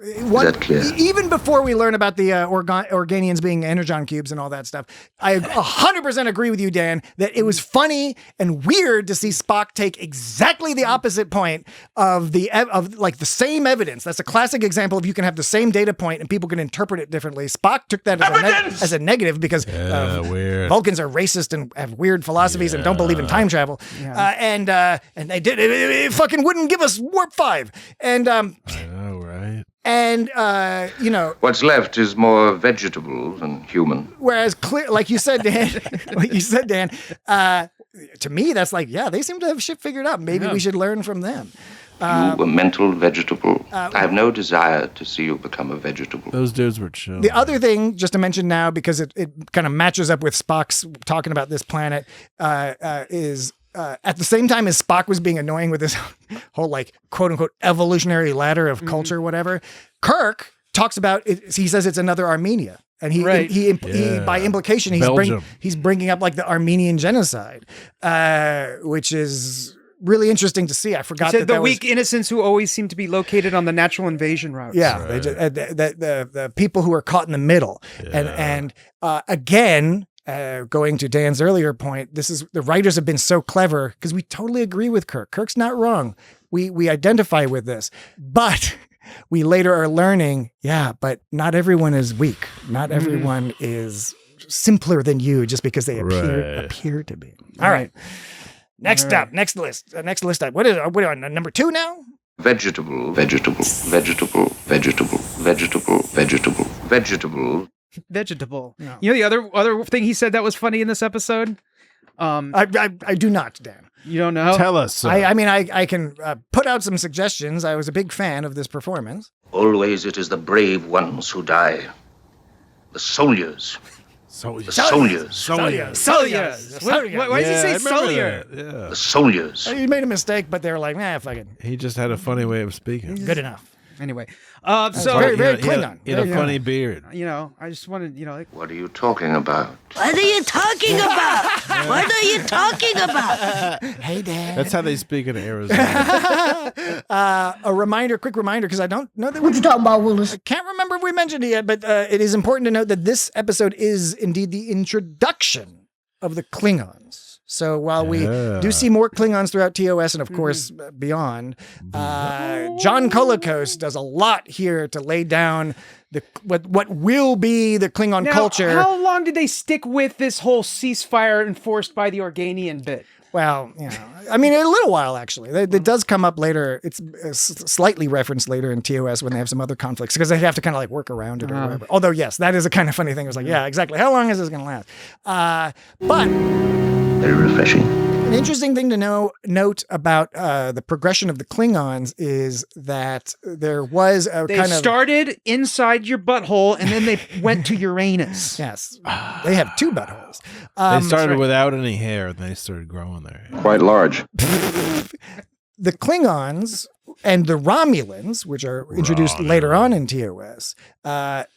Is that clear? Even before we learn about the Organians being energon cubes and all that stuff, I 100% agree with you, Dan, that it was funny and weird to see Spock take exactly the opposite point of the same evidence. That's a classic example of you can have the same data point and people can interpret it differently. Spock took that as a negative because Vulcans are racist and have weird philosophies and don't believe in time travel. Yeah. And they did it fucking wouldn't give us warp 5. And I know, right? And what's left is more vegetable than human. Whereas like you said, Dan, to me that's like, they seem to have shit figured out. Maybe we should learn from them. You were mental vegetable. I have no desire to see you become a vegetable. Those dudes were chill. The other thing, just to mention now, because it kind of matches up with Spock's talking about this planet, is at the same time as Spock was being annoying with this whole like quote unquote evolutionary ladder of culture, whatever, Kirk talks about it. He says it's another Armenia. And he by implication, he's bringing up like the Armenian genocide, which is really interesting to see. I forgot that the weak innocents who always seem to be located on the natural invasion routes. Yeah, right. The people who are caught in the middle, and again. Going to Dan's earlier point, the writers have been so clever because we totally agree with Kirk. Kirk's not wrong. We identify with this, but we later are learning, but not everyone is weak. Not everyone is simpler than you just because they appear to be. All right. Next up, next list up. What are we on number 2 now? Vegetable. Vegetable. No. You know the other thing he said that was funny in this episode? I do not, Dan. You don't know? Tell us. I can put out some suggestions. I was a big fan of this performance. Always it is the brave ones who die. The soldiers. Soldiers. Why does he say soldier? The soldiers. You made a mistake, but they were like, fuck it. He just had a funny way of speaking. Good enough. Anyway, so very, very Klingon. He had a funny beard. I just wanted, like. What are you talking about? What are you talking about? What are you talking about? Hey, Dad. That's how they speak in Arizona. Quick reminder, because I don't know that. What you talking about, Willis? I can't remember if we mentioned it yet, but it is important to note that this episode is indeed the introduction of the Klingons. So while we do see more Klingons throughout TOS and, of course, beyond, John Colicos does a lot here to lay down what will be the Klingon culture. How long did they stick with this whole ceasefire enforced by the Organian bit? Well, I mean, a little while, actually. It does come up later. It's slightly referenced later in TOS when they have some other conflicts because they have to kind of like work around it or whatever. Although, yes, that is a kind of funny thing. It was like, yeah, exactly. How long is this going to last? But Very refreshing. an interesting thing to note about the progression of the Klingons is that there was a They started inside your butthole and then they went to Uranus. Yes. They have two buttholes. They started without any hair, and they started growing their hair. Quite large. The Klingons and the Romulans, which are introduced later on in TOS,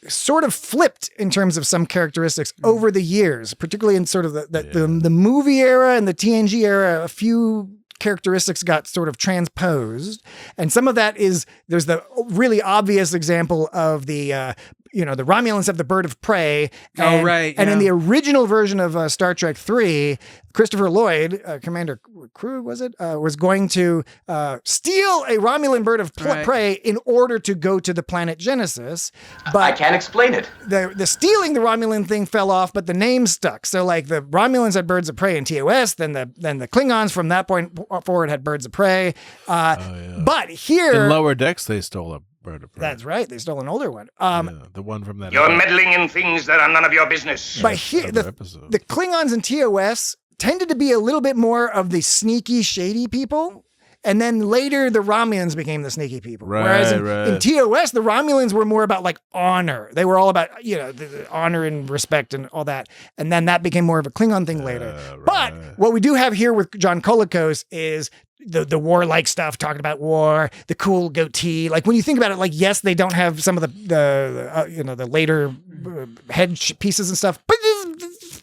sort of flipped in terms of some characteristics over the years, particularly in sort of the movie era and the TNG era. A few characteristics got sort of transposed, and some of that is there's the really obvious example of the the Romulans have the bird of prey. And in the original version of Star Trek 3, Christopher Lloyd, Commander Crew, was going to steal a Romulan bird of prey in order to go to the planet Genesis. But I can't explain it. The stealing the Romulan thing fell off, but the name stuck. So like the Romulans had birds of prey in TOS, then the Klingons from that point forward had birds of prey. But here in Lower Decks, they stole a bird of prey. That's right. They stole an older one. The one from that. You're meddling in things that are none of your business. But here, the Klingons in TOS tended to be a little bit more of the sneaky, shady people. And then later, the Romulans became the sneaky people. Whereas in TOS, the Romulans were more about like honor. They were all about, the honor and respect and all that. And then that became more of a Klingon thing later. But what we do have here with John Colicos is the warlike stuff, talking about war, the cool goatee. Like when you think about it, like, yes, they don't have some of the later head pieces and stuff, but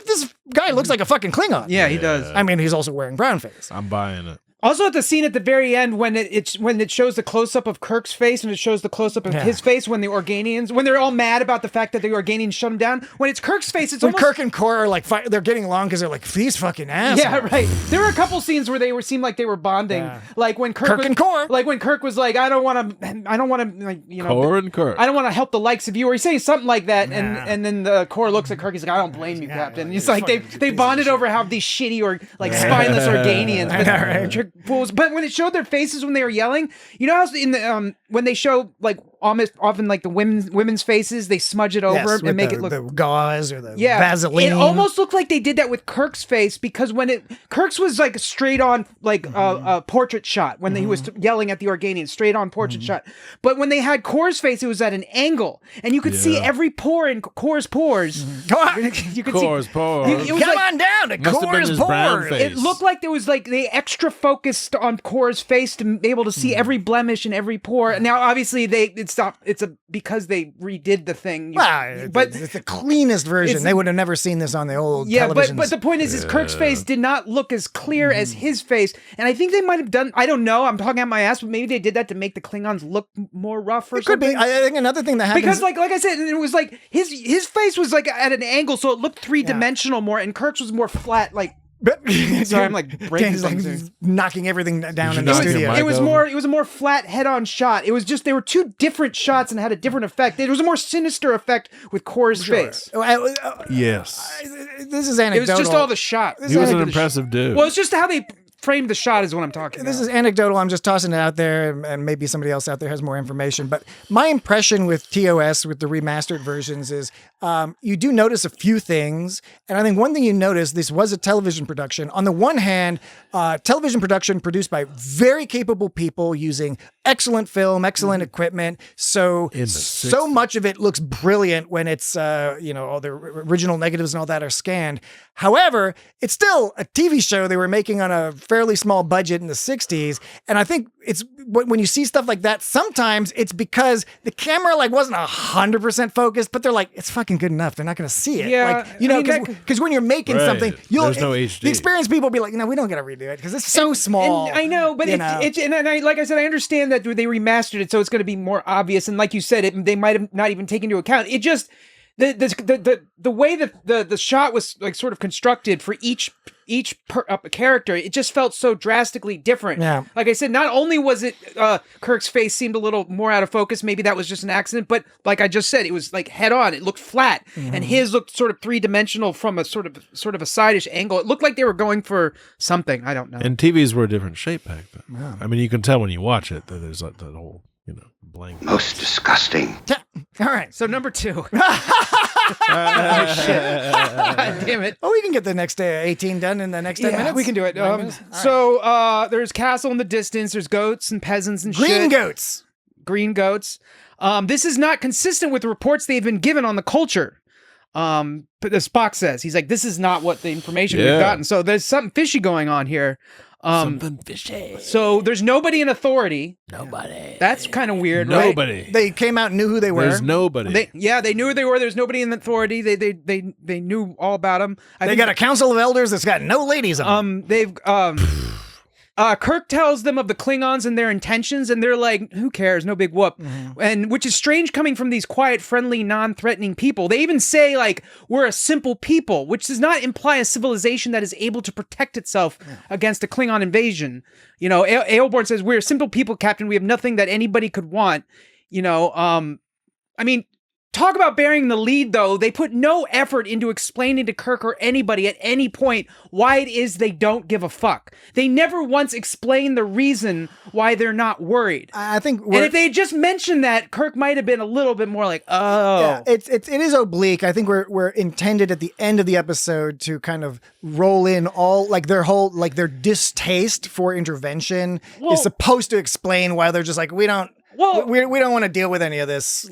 this guy looks like a fucking Klingon. Yeah, he does. I mean, he's also wearing brown face. I'm buying it. Also, at the scene at the very end when it shows the close up of Kirk's face and it shows the close up of his face when they're all mad about the fact that the Organians shut him down. When it's Kirk's face, it's almost Kirk and Kor are like they're getting along because they're like these fucking assholes. Yeah, right. There were a couple scenes where seemed like they were bonding, like when Kirk and Kor, like when Kirk was like, I don't want to, Kor and Kirk. I don't want to help the likes of you, or he's saying something like that, and then the Kor looks at Kirk, he's like, I don't blame you, Captain. He's like they bonded over how these shitty or like spineless Organians, fools. But when it showed their faces when they were yelling, you know how in the when they show like almost often like the women's faces, they smudge it over and make it look the gauze or the Vaseline. It almost looked like they did that with Kirk's face, because when Kirk's was like straight on like a portrait shot when he was yelling at the Organians, straight on portrait shot. But when they had Kor's face, it was at an angle, and you could see every pore in Kor's pores. You could Kor's pores. Come on down to Kor's pores. It looked like there was like they extra focused on Kor's face to be able to see every blemish and every pore. Now, obviously, because they redid the thing. But it's the cleanest version. They would have never seen this on the old television. But the point is Kirk's face did not look as clear as his face, and I think they might have done. I don't know. I'm talking out my ass, but maybe they did that to make the Klingons look more rough or something. Could be. I think another thing that happens because, like I said, it was like his face was like at an angle, so it looked three-dimensional more, and Kirk's was more flat, like. Sorry, I'm like breaking things, knocking everything down in the studio. It was a more flat head-on shot. It was just they were two different shots and had a different effect. It was a more sinister effect with Kor's face. Yes, this is anecdotal. It was just all the shot. He was an impressive dude. Well, it's just how they framed the shot is what I'm talking about. This is anecdotal. I'm just tossing it out there, and maybe somebody else out there has more information. But my impression with TOS, with the remastered versions, is you do notice a few things. And I think one thing you notice, this was a television production. On the one hand, television production produced by very capable people using excellent film, excellent equipment. So much of it looks brilliant when it's all the original negatives and all that are scanned. However, it's still a TV show they were making on a fairly small budget in the 60s. And I think it's when you see stuff like that, sometimes it's because the camera wasn't 100% focused, but they're like, it's fucking good enough. They're not going to see it. Yeah, because when you're making something, there's no HD. The experienced people will be like, no, we don't got to redo it because it's so small. And I know, but like I said, I understand that they remastered it, so it's going to be more obvious. And like you said, they might have not even taken into account. It just the way that the shot was sort of constructed for each character, it just felt so drastically different. Yeah. Like I said, not only was it Kirk's face seemed a little more out of focus, maybe that was just an accident, but like I just said, it was head on. It looked flat, and his looked sort of three-dimensional from a sort of a sideish angle. It looked like they were going for something. I don't know. And TVs were a different shape back then. Yeah. I mean, you can tell when you watch it that there's that whole blank. Most disgusting. All right. So number 2. Oh, shit. God damn it. Oh, we can get the next 18 done in the next 10 minutes. We can do it. There's castle in the distance. There's goats and peasants and Green goats. Green goats. This is not consistent with the reports they've been given on the culture. But as Spock says, he's like, this is not what the information we've gotten. So there's something fishy going on here. Something fishy. So there's nobody in authority. Nobody. That's kind of weird, Nobody. right? They came out and knew who they were. There's nobody. They knew who they were. There's nobody in authority. They knew all about them. They got a council of elders that's got no ladies on. Kirk tells them of the Klingons and their intentions, and they're like, who cares? No big whoop. And which is strange coming from these quiet, friendly, non-threatening people. They even say, we're a simple people, which does not imply a civilization that is able to protect itself against a Klingon invasion. Aelborn says, we're a simple people, Captain. We have nothing that anybody could want. Talk about bearing the lead, though. They put no effort into explaining to Kirk or anybody at any point why it is they don't give a fuck. They never once explain the reason why they're not worried. I think, and if they had just mentioned that, Kirk might have been a little bit more like, oh. Yeah, it is oblique. I think we're intended at the end of the episode to kind of roll in all their distaste for intervention is supposed to explain why they're just we don't want to deal with any of this.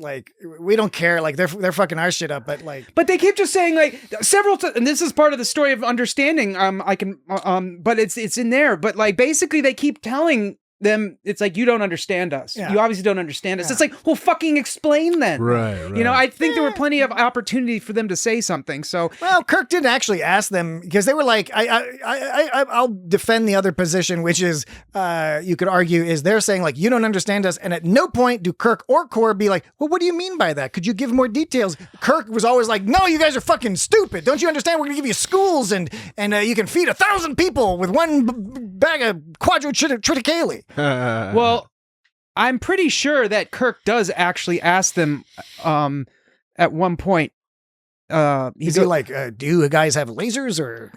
We don't care. They're fucking our shit up. But they keep just saying several times, and this is part of the story of understanding. But it's in there. But basically they keep telling them, it's you don't understand us. Yeah. You obviously don't understand us. It's well, fucking explain then. Right. I think there were plenty of opportunity for them to say something. So Kirk didn't actually ask them because they were like, I'll defend the other position, which is you could argue is they're saying you don't understand us, and at no point do Kirk or Kor be like, well, what do you mean by that? Could you give more details? Kirk was always like, no, you guys are fucking stupid. Don't you understand? We're gonna give you schools and you can feed 1,000 people with one bag of quadrotriticale. Well, I'm pretty sure that Kirk does actually ask them at one point. Is he do you guys have lasers or?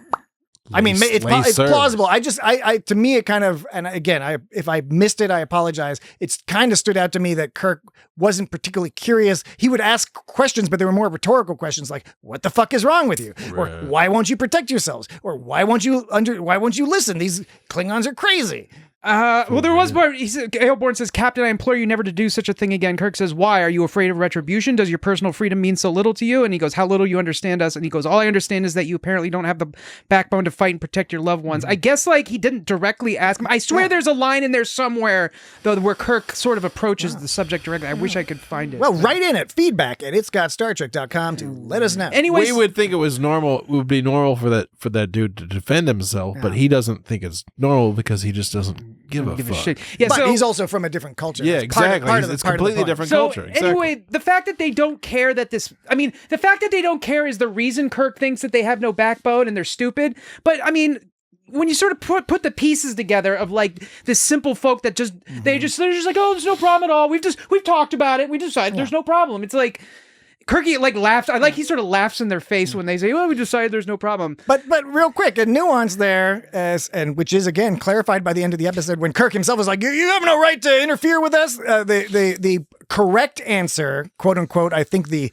It's plausible. To me, it kind of, and again, if I missed it, I apologize. It's kind of stood out to me that Kirk wasn't particularly curious. He would ask questions, but they were more rhetorical questions like, what the fuck is wrong with you? Right. Or why won't you protect yourselves? Or why won't you listen? These Klingons are crazy. There was part. Aelborn says, Captain, I implore you never to do such a thing again. Kirk says, why? Are you afraid of retribution? Does your personal freedom mean so little to you? And he goes, how little you understand us? And he goes, all I understand is that you apparently don't have the backbone to fight and protect your loved ones. I guess he didn't directly ask him. I swear there's a line in there somewhere, though, where Kirk sort of approaches the subject directly. I wish I could find it. Well, write in at feedback@itsgotstartrek.com to let us know. Anyways, we would think it was normal. It would be normal for that dude to defend himself, but he doesn't think it's normal because he just doesn't give a fuck. Yeah, but he's also from a different culture. Yeah, exactly. It's completely different culture. Exactly. Anyway, the fact that they don't care the fact that they don't care is the reason Kirk thinks that they have no backbone and they're stupid. But when you sort of put the pieces together of this simple folk that they're just oh, there's no problem at all. We've talked about it. We decided there's no problem. It's Kirky laughs. He sort of laughs in their face when they say, "Well, we decided there's no problem." But real quick, a nuance there, which is again clarified by the end of the episode when Kirk himself is like, "You have no right to interfere with us." The correct answer, quote unquote, I think the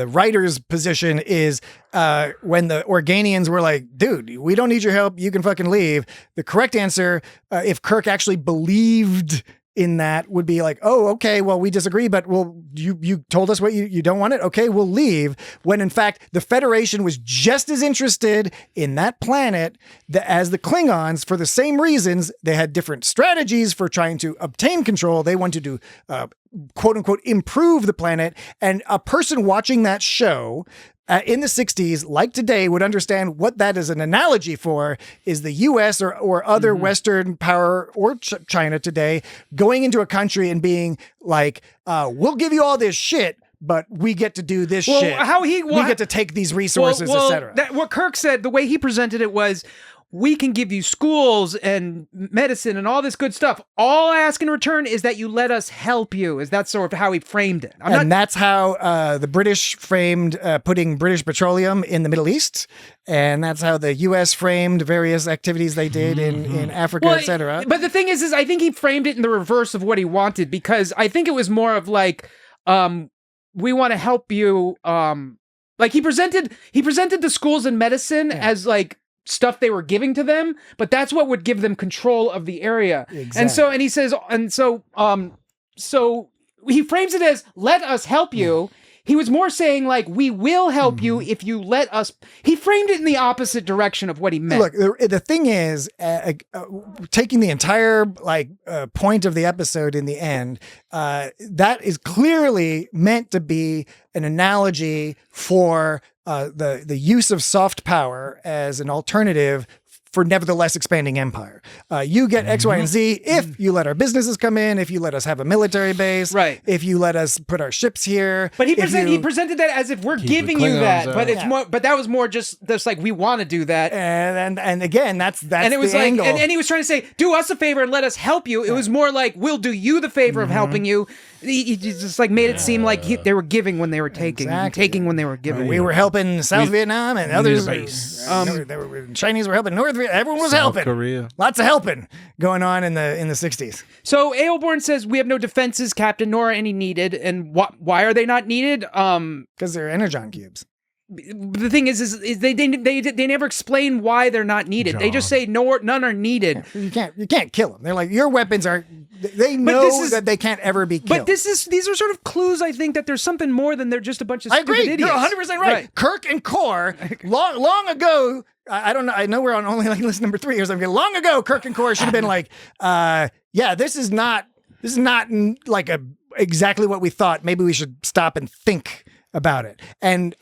writer's position is when the Organians were like, "Dude, we don't need your help. You can fucking leave." The correct answer, if Kirk actually believed in that would be like, oh, okay, well, we disagree, but you told us what you don't want it. Okay, we'll leave. When in fact, the Federation was just as interested in that planet as the Klingons for the same reasons. They had different strategies for trying to obtain control. They wanted to quote unquote improve the planet. And a person watching that show in the 60s, like today, would understand what that is an analogy for is the US or other Western power or China today going into a country and being like, we'll give you all this shit, but we get to do this shit. We get to take these resources, etc. What Kirk said, the way he presented it was, we can give you schools and medicine and all this good stuff. All I ask in return is that you let us help you. Is that sort of how he framed it? That's how the British framed putting British petroleum in the Middle East. And that's how the U.S. framed various activities they did in Africa, etc. But the thing is I think he framed it in the reverse of what he wanted, because I think it was more of like, we want to help you. Like he presented the schools and medicine as like stuff they were giving to them, but that's what would give them control of the area. Exactly. So he frames it as, let us help you. He was more saying like, we will help you if you let us. He framed it in the opposite direction of what he meant. Look, the thing is, taking the entire point of the episode in the end, that is clearly meant to be an analogy for the use of soft power as an alternative for nevertheless expanding empire. You get X, Y, and Z if you let our businesses come in, if you let us have a military base, right? If you let us put our ships here. But he presented that as if we're giving you that, but it's more. But that was more just like we want to do that. And again, that's and it was the like, angle. and he was trying to say, do us a favor and let us help you. It was more like, we'll do you the favor of helping you. He just like made it seem like they were giving when they were taking, and taking when they were giving. We were helping South Vietnam, and others. Chinese were helping North Vietnam. Everyone was helping. Korea. Lots of helping going on in the 60s. So Aelborn says we have no defenses, Captain, nor any needed. And why are they not needed? Because they're energon cubes. The thing is they never explain why they're not needed. John. They just say none are needed. You can't kill them. They're like, your weapons are. They know that they can't ever be killed. But these are sort of clues. I think that there's something more than they're just a bunch of I stupid agree. idiots. You're 100% right. Kirk and Kor, long ago. I don't know. I know we're on only like list number 3 or something. Long ago, Kirk and Kor should have been like, this is not like exactly what we thought. Maybe we should stop and think about it. And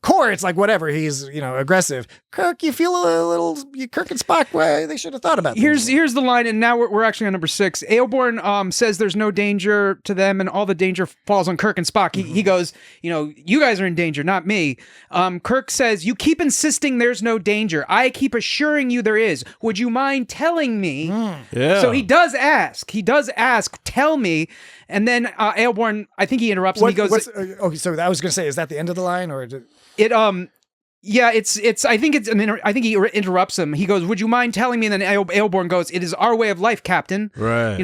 Kor, it's like whatever. He's aggressive. Kirk, you feel a little. Kirk and Spock, they should have thought about this. Here's the line, and now we're actually on number 6. Aelborn says there's no danger to them, and all the danger falls on Kirk and Spock. He goes, you guys are in danger, not me. Kirk says, you keep insisting there's no danger. I keep assuring you there is. Would you mind telling me? Yeah. So he does ask. Tell me. And then Aelborn, I think he interrupts him. He goes, okay, so I was going to say, is that the end of the line, or yeah, it's. I think he interrupts him. He goes, "Would you mind telling me?" And then Aelborn goes, "It is our way of life, Captain." Right.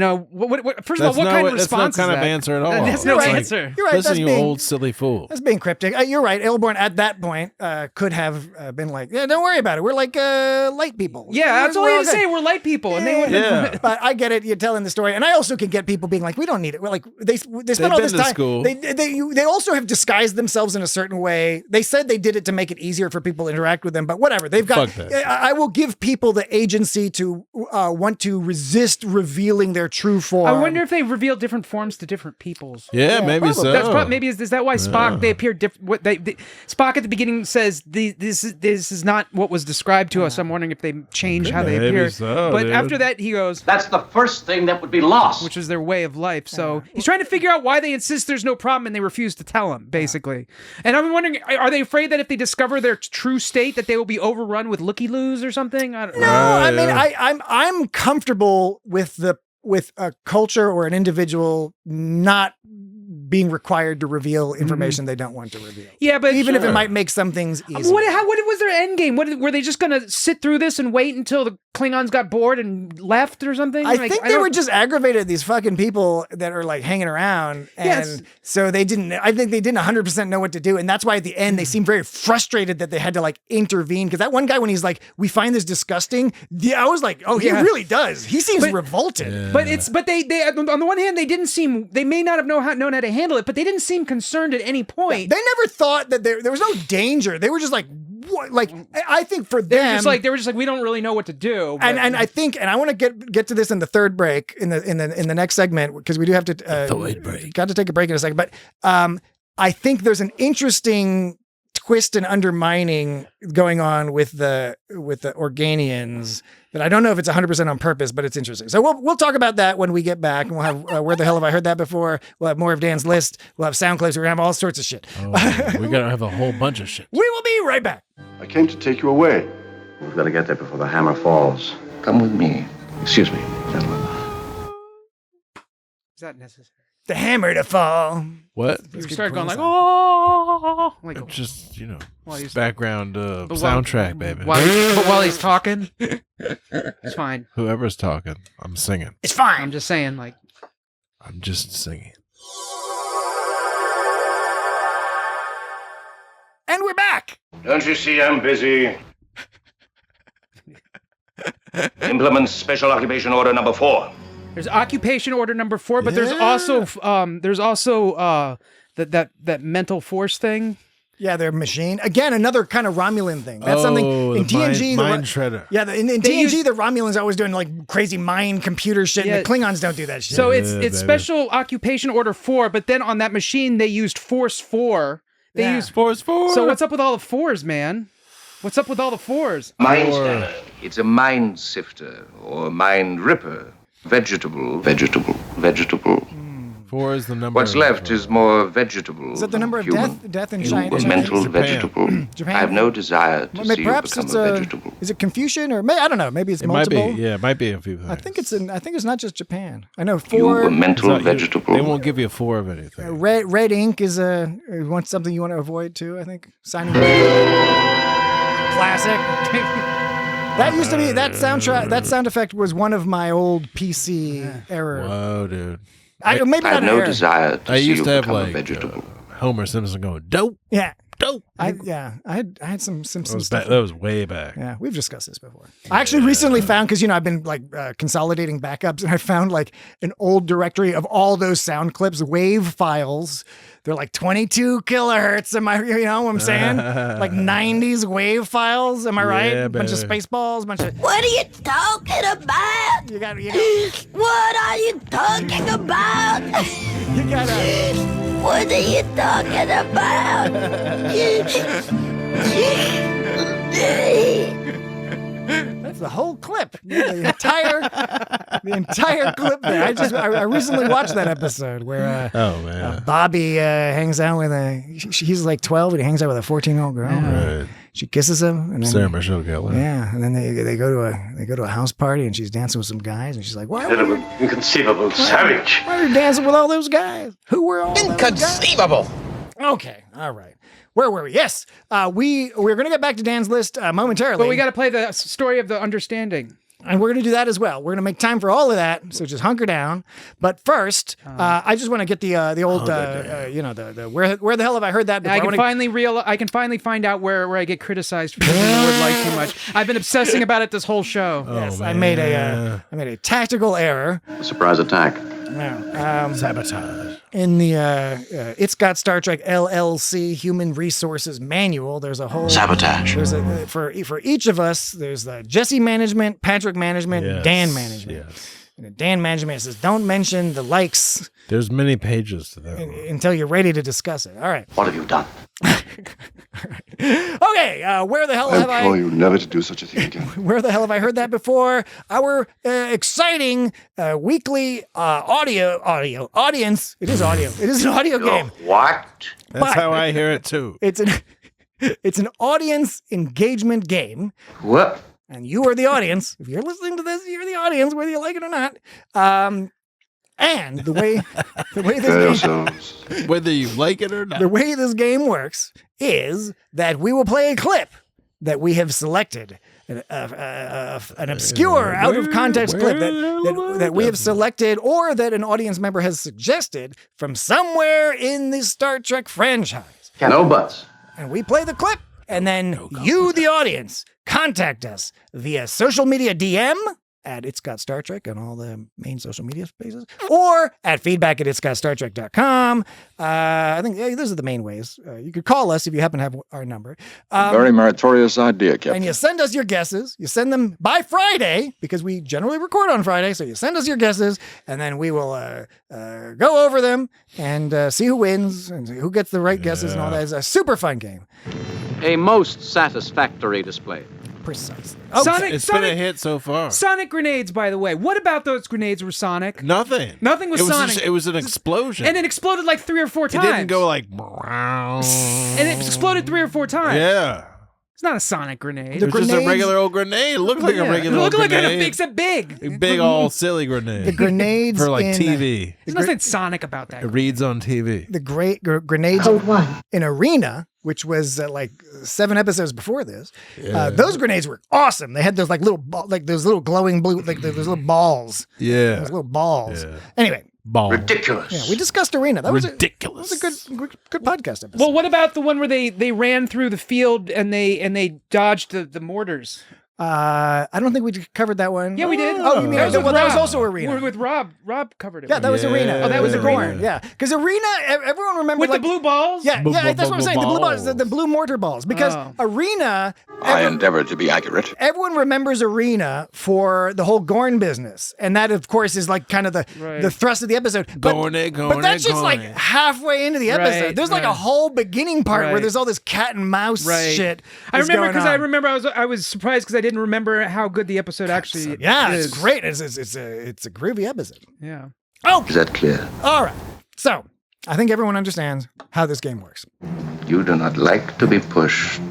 First of all, what kind of response? That's no kind of answer at all. That's no answer. You're right. Listen, you old silly fool. That's being cryptic. You're right. Aelborn at that point could have been like, "Yeah, don't worry about it. We're like light people." Yeah, that's all you say. We're light people, and they would. Yeah. But I get it. You're telling the story, and I also can get people being like, "We don't need it." We're like, they spent all this time. School. They also have disguised themselves in a certain way. They said they did it to make it easier for people to interact with them, but whatever. They've got. I will give people the agency to want to resist revealing their true form. I wonder if they reveal different forms to different peoples. Yeah, maybe probably. so. Maybe is that why Spock they appear different? Spock at the beginning says this is not what was described to us. I'm wondering if they change how they appear. So, but after that, he goes, "That's the first thing that would be lost," which is their way of life. So he's trying to figure out why they insist there's no problem and they refuse to tell him, basically. And I'm wondering, are they afraid that if they discover their true state, that they will be overrun with looky-loos or something? I don't know. I mean, I'm comfortable with a culture or an individual not being required to reveal information they don't want to reveal. Yeah, but even if it might make some things easier. What was their end game? Were they just going to sit through this and wait until the Klingons got bored and left or something? I think they were just aggravated at these fucking people that are like hanging around. And so I think they didn't 100% know what to do. And that's why at the end they seemed very frustrated that they had to like intervene. Because that one guy, when he's like, we find this disgusting. Yeah, I was like, oh, he really does. He seems revolted. Yeah. But they on the one hand, they may not have known how to handle it, but they didn't seem concerned at any point. They never thought that there was no danger. They were just like, what? Like, I think for them, they were just like, we don't really know what to do. And I think, and I want to get to this in the third break in the next segment, because we do have to got to take a break in a second. But I think there's an interesting twist and undermining going on with the Organians that I don't know if it's 100% on purpose, but it's interesting. So we'll talk about that when we get back, and we'll have Where the Hell Have I Heard That Before? We'll have more of Dan's list. We'll have sound clips. We're gonna have all sorts of shit. Oh, we're gonna have a whole bunch of shit. We will be right back. I came to take you away. We've got to get there before the hammer falls. Come with me. Excuse me, gentlemen. Is that necessary? The hammer to fall. What? You start going like, oh, like just while he's background soundtrack, baby. While he's talking, it's fine. Whoever's talking, I'm singing. It's fine. I'm just saying, like, I'm just singing. And we're back. Don't you see I'm busy? Implement Special Occupation Order number 4. There's Occupation Order number 4, but there's also that mental force thing. Yeah, their machine. Again, another kind of Romulan thing. That's something in TNG. Mind shredder. Yeah, in TNG, the Romulans are always doing like crazy mind computer shit, and the Klingons don't do that shit. So it's Special Occupation Order 4, but then on that machine, they used Force 4. They used Force 4. So what's up with all the 4s, man? What's up with all the 4s? Mind scanner. It's a mind sifter or mind ripper. Vegetable. 4 is the number. What's left is more vegetable. Is that the number of human. death in You China? were mental Japan. vegetable. Japan. I have no desire to see you perhaps become it's a vegetable. Is it Confucian or I don't know? Maybe it's It multiple. might be. Yeah, it might be a few things. I think it's not just Japan. I know 4. You were mental vegetable. They won't give you a 4 of anything. Red ink is something you want to avoid too. I think signing. Classic. That used to be that soundtrack. That sound effect was one of my old PC error. Whoa, dude. Maybe I not have an no error. desire to I see used you to have become a like vegetable. Homer Simpson going dope. Yeah. Dope. I had some Simpsons That stuff. was way back. Yeah, we've discussed this before. I actually recently found, because I've been like consolidating backups, and I found like an old directory of all those sound clips, wave files. They're like 22 kilohertz. Am I? You know what I'm saying? Like 90s wave files. Am I right? Yeah, Bunch of baby. Spaceballs. Bunch of. What are you talking about? You got. What are you talking about? You gotta. What are you talking about? That's the whole clip. The entire clip there. I recently watched that episode where Bobby hangs out with he's like 12 and he hangs out with a 14-year-old girl. Right. She kisses him, and then Sarah Michelle Gellar. yeah, and then they go to a house party, and she's dancing with some guys, and she's like, "Why? Inconceivable savage. Why are you dancing with all those guys? Who were all Inconceivable. those guys?" Okay, all right. Where were we? Yes, we're going to get back to Dan's list momentarily. But we got to play the story of the understanding. And we're going to do that as well. We're going to make time for all of that. So just hunker down. But first, I just want to get the old, the where the hell have I heard that before? I can finally find out where I get criticized for using the word like too much. I've been obsessing about it this whole show. Yes, I made a tactical error. Surprise attack. Sabotage. In the It's Got Star Trek LLC Human Resources Manual, there's a whole Sabotage. There's for each of us. There's the Jesse management, Patrick management, Dan management. Yes. And Dan management says don't mention the likes There's many pages to that. until you're ready to discuss it. All right. What have you done? Okay. Where the hell I have I? implore you never to do such a thing again. Where the hell have I heard that before? Our exciting weekly audio audience. It is audio. It is an audio game. What? That's But- how I hear it too. It's an audience engagement game. What? And you are the audience. If you're listening to this, you're the audience, whether you like it or not. And the way whether you like it or not, the way this game works is that we will play a clip that we have selected, an obscure, out of context clip that we have selected, or that an audience member has suggested from somewhere in the Star Trek franchise. No buts. And we play the clip, and then you, the audience, contact us via social media DM at It's Got Star Trek on all the main social media spaces, or at feedback@itsgotstartrek.com. I think those are the main ways. You could call us if you happen to have our number. Very meritorious idea, Captain. And you send us your guesses. You send them by Friday, because we generally record on Friday. So you send us your guesses, and then we will go over them and see who wins and who gets the right guesses and all that. It's a super fun game. A most satisfactory display. Precisely. It's been a hit so far. Sonic grenades, by the way. What about those grenades were Sonic? Nothing. Nothing was Sonic. It was an explosion. And it exploded like 3 or 4 times. It didn't go like... And it exploded 3 or 4 times. Yeah. It's not a Sonic grenade. It was just a regular old grenade. It looked like a regular old grenade. It looked like a big. Big old silly grenade. The grenades for like in, TV. There's nothing Sonic about that. It reads on TV. The great grenades in Arena, which was like 7 episodes before this. Those grenades were awesome. They had those like little those little glowing blue, like those little balls. Yeah. Those little balls. Yeah. Anyway. Balls. Ridiculous. Yeah, we discussed Arena. That ridiculous. That was a good podcast episode. Well, what about the one where they ran through the field and they dodged the mortars? I don't think we covered that one. Yeah, we did. Oh, you mean that was also Arena? We were with Rob. Rob covered it. Yeah, that was Arena. Oh, that was Arena. Yeah, because Arena, everyone remembers with the blue balls. Yeah, that's what I'm saying. The blue balls, the blue mortar balls. Because Arena, I endeavored to be accurate. Everyone remembers Arena for the whole Gorn business, and that, of course, is like kind of the thrust of the episode. But that's just like halfway into the episode. Right, there's like a whole beginning part where there's all this cat and mouse shit. I remember I was surprised because I didn't remember how good the episode actually is. It's great. It's a groovy episode. Yeah. Oh, Is that clear? all right. So I think everyone understands how this game works. You do not like to be pushed.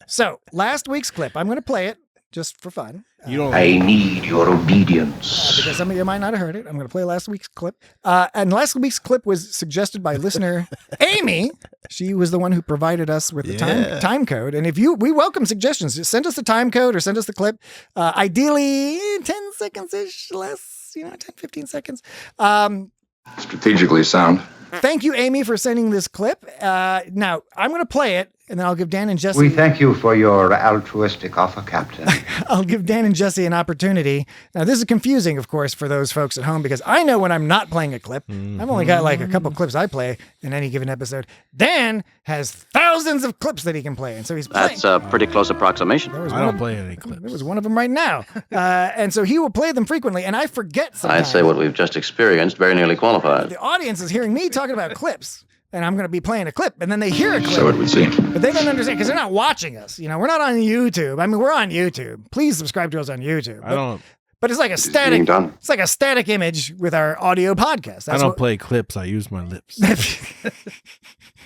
So last week's clip, I'm going to play it just for fun. I need your obedience. Because some of you might not have heard it. I'm going to play last week's clip. And last week's clip was suggested by listener Amy. She was the one who provided us with the time code. And we welcome suggestions. Just send us the time code or send us the clip. Ideally 10 seconds-ish, less, 10, 15 seconds. Strategically sound. Thank you, Amy, for sending this clip. Now, I'm going to play it, and then I'll give Dan and Jesse... We thank you for your altruistic offer, Captain. I'll give Dan and Jesse an opportunity. Now, this is confusing, of course, for those folks at home, because I know when I'm not playing a clip. I've only got like a couple clips I play in any given episode. Dan has thousands of clips that he can play, and so he's playing. That's a pretty close approximation. I don't play any clips. There was one of them right now. And so he will play them frequently, and I forget sometimes. I'd say what we've just experienced very nearly qualifies. The audience is hearing me talking about clips. And I'm going to be playing a clip, and then they hear a clip. So it would seem. But they don't understand because they're not watching us. We're not on YouTube. I mean, we're on YouTube. Please subscribe to us on YouTube. But it's like a static. It's like a static image with our audio podcast. That's I don't play clips. I use my lips.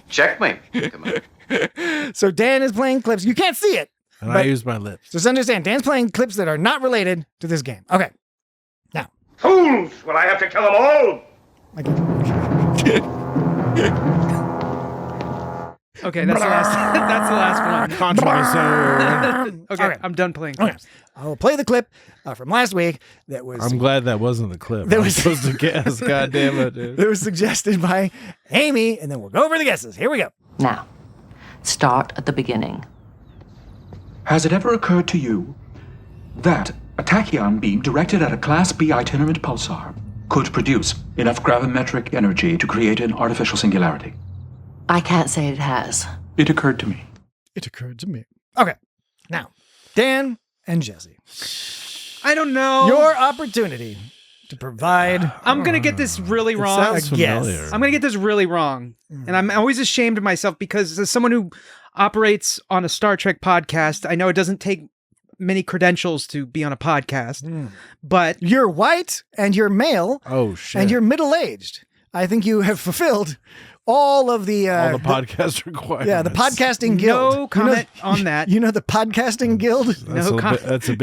Checkmate. Come on. So Dan is playing clips. You can't see it. And I use my lips. Just understand, Dan's playing clips that are not related to this game. Okay. Now. Fools! Will I have to kill them all? Okay, that's the last one. Controversy. Okay, I'm done playing clips. I will play the clip from last week that was... I'm glad that wasn't the clip. I was supposed to guess. God damn it, dude. It was suggested by Amy, and then we'll go over the guesses. Here we go. Now, start at the beginning. Has it ever occurred to you that a tachyon beam directed at a Class B itinerant pulsar could produce enough gravimetric energy to create an artificial singularity? I can't say it has. It occurred to me. It occurred to me. Okay. Now, Dan and Jesse. I don't know. Your opportunity to provide... I'm going to get this really wrong. Sounds familiar. I'm going to get this really wrong. And I'm always ashamed of myself because as someone who operates on a Star Trek podcast, I know it doesn't take many credentials to be on a podcast, but... You're white and you're male. Oh, shit. And you're middle-aged. I think you have fulfilled all of the podcast requirements. Yeah, the podcasting guild. No comment on that. You know the podcasting guild? That's a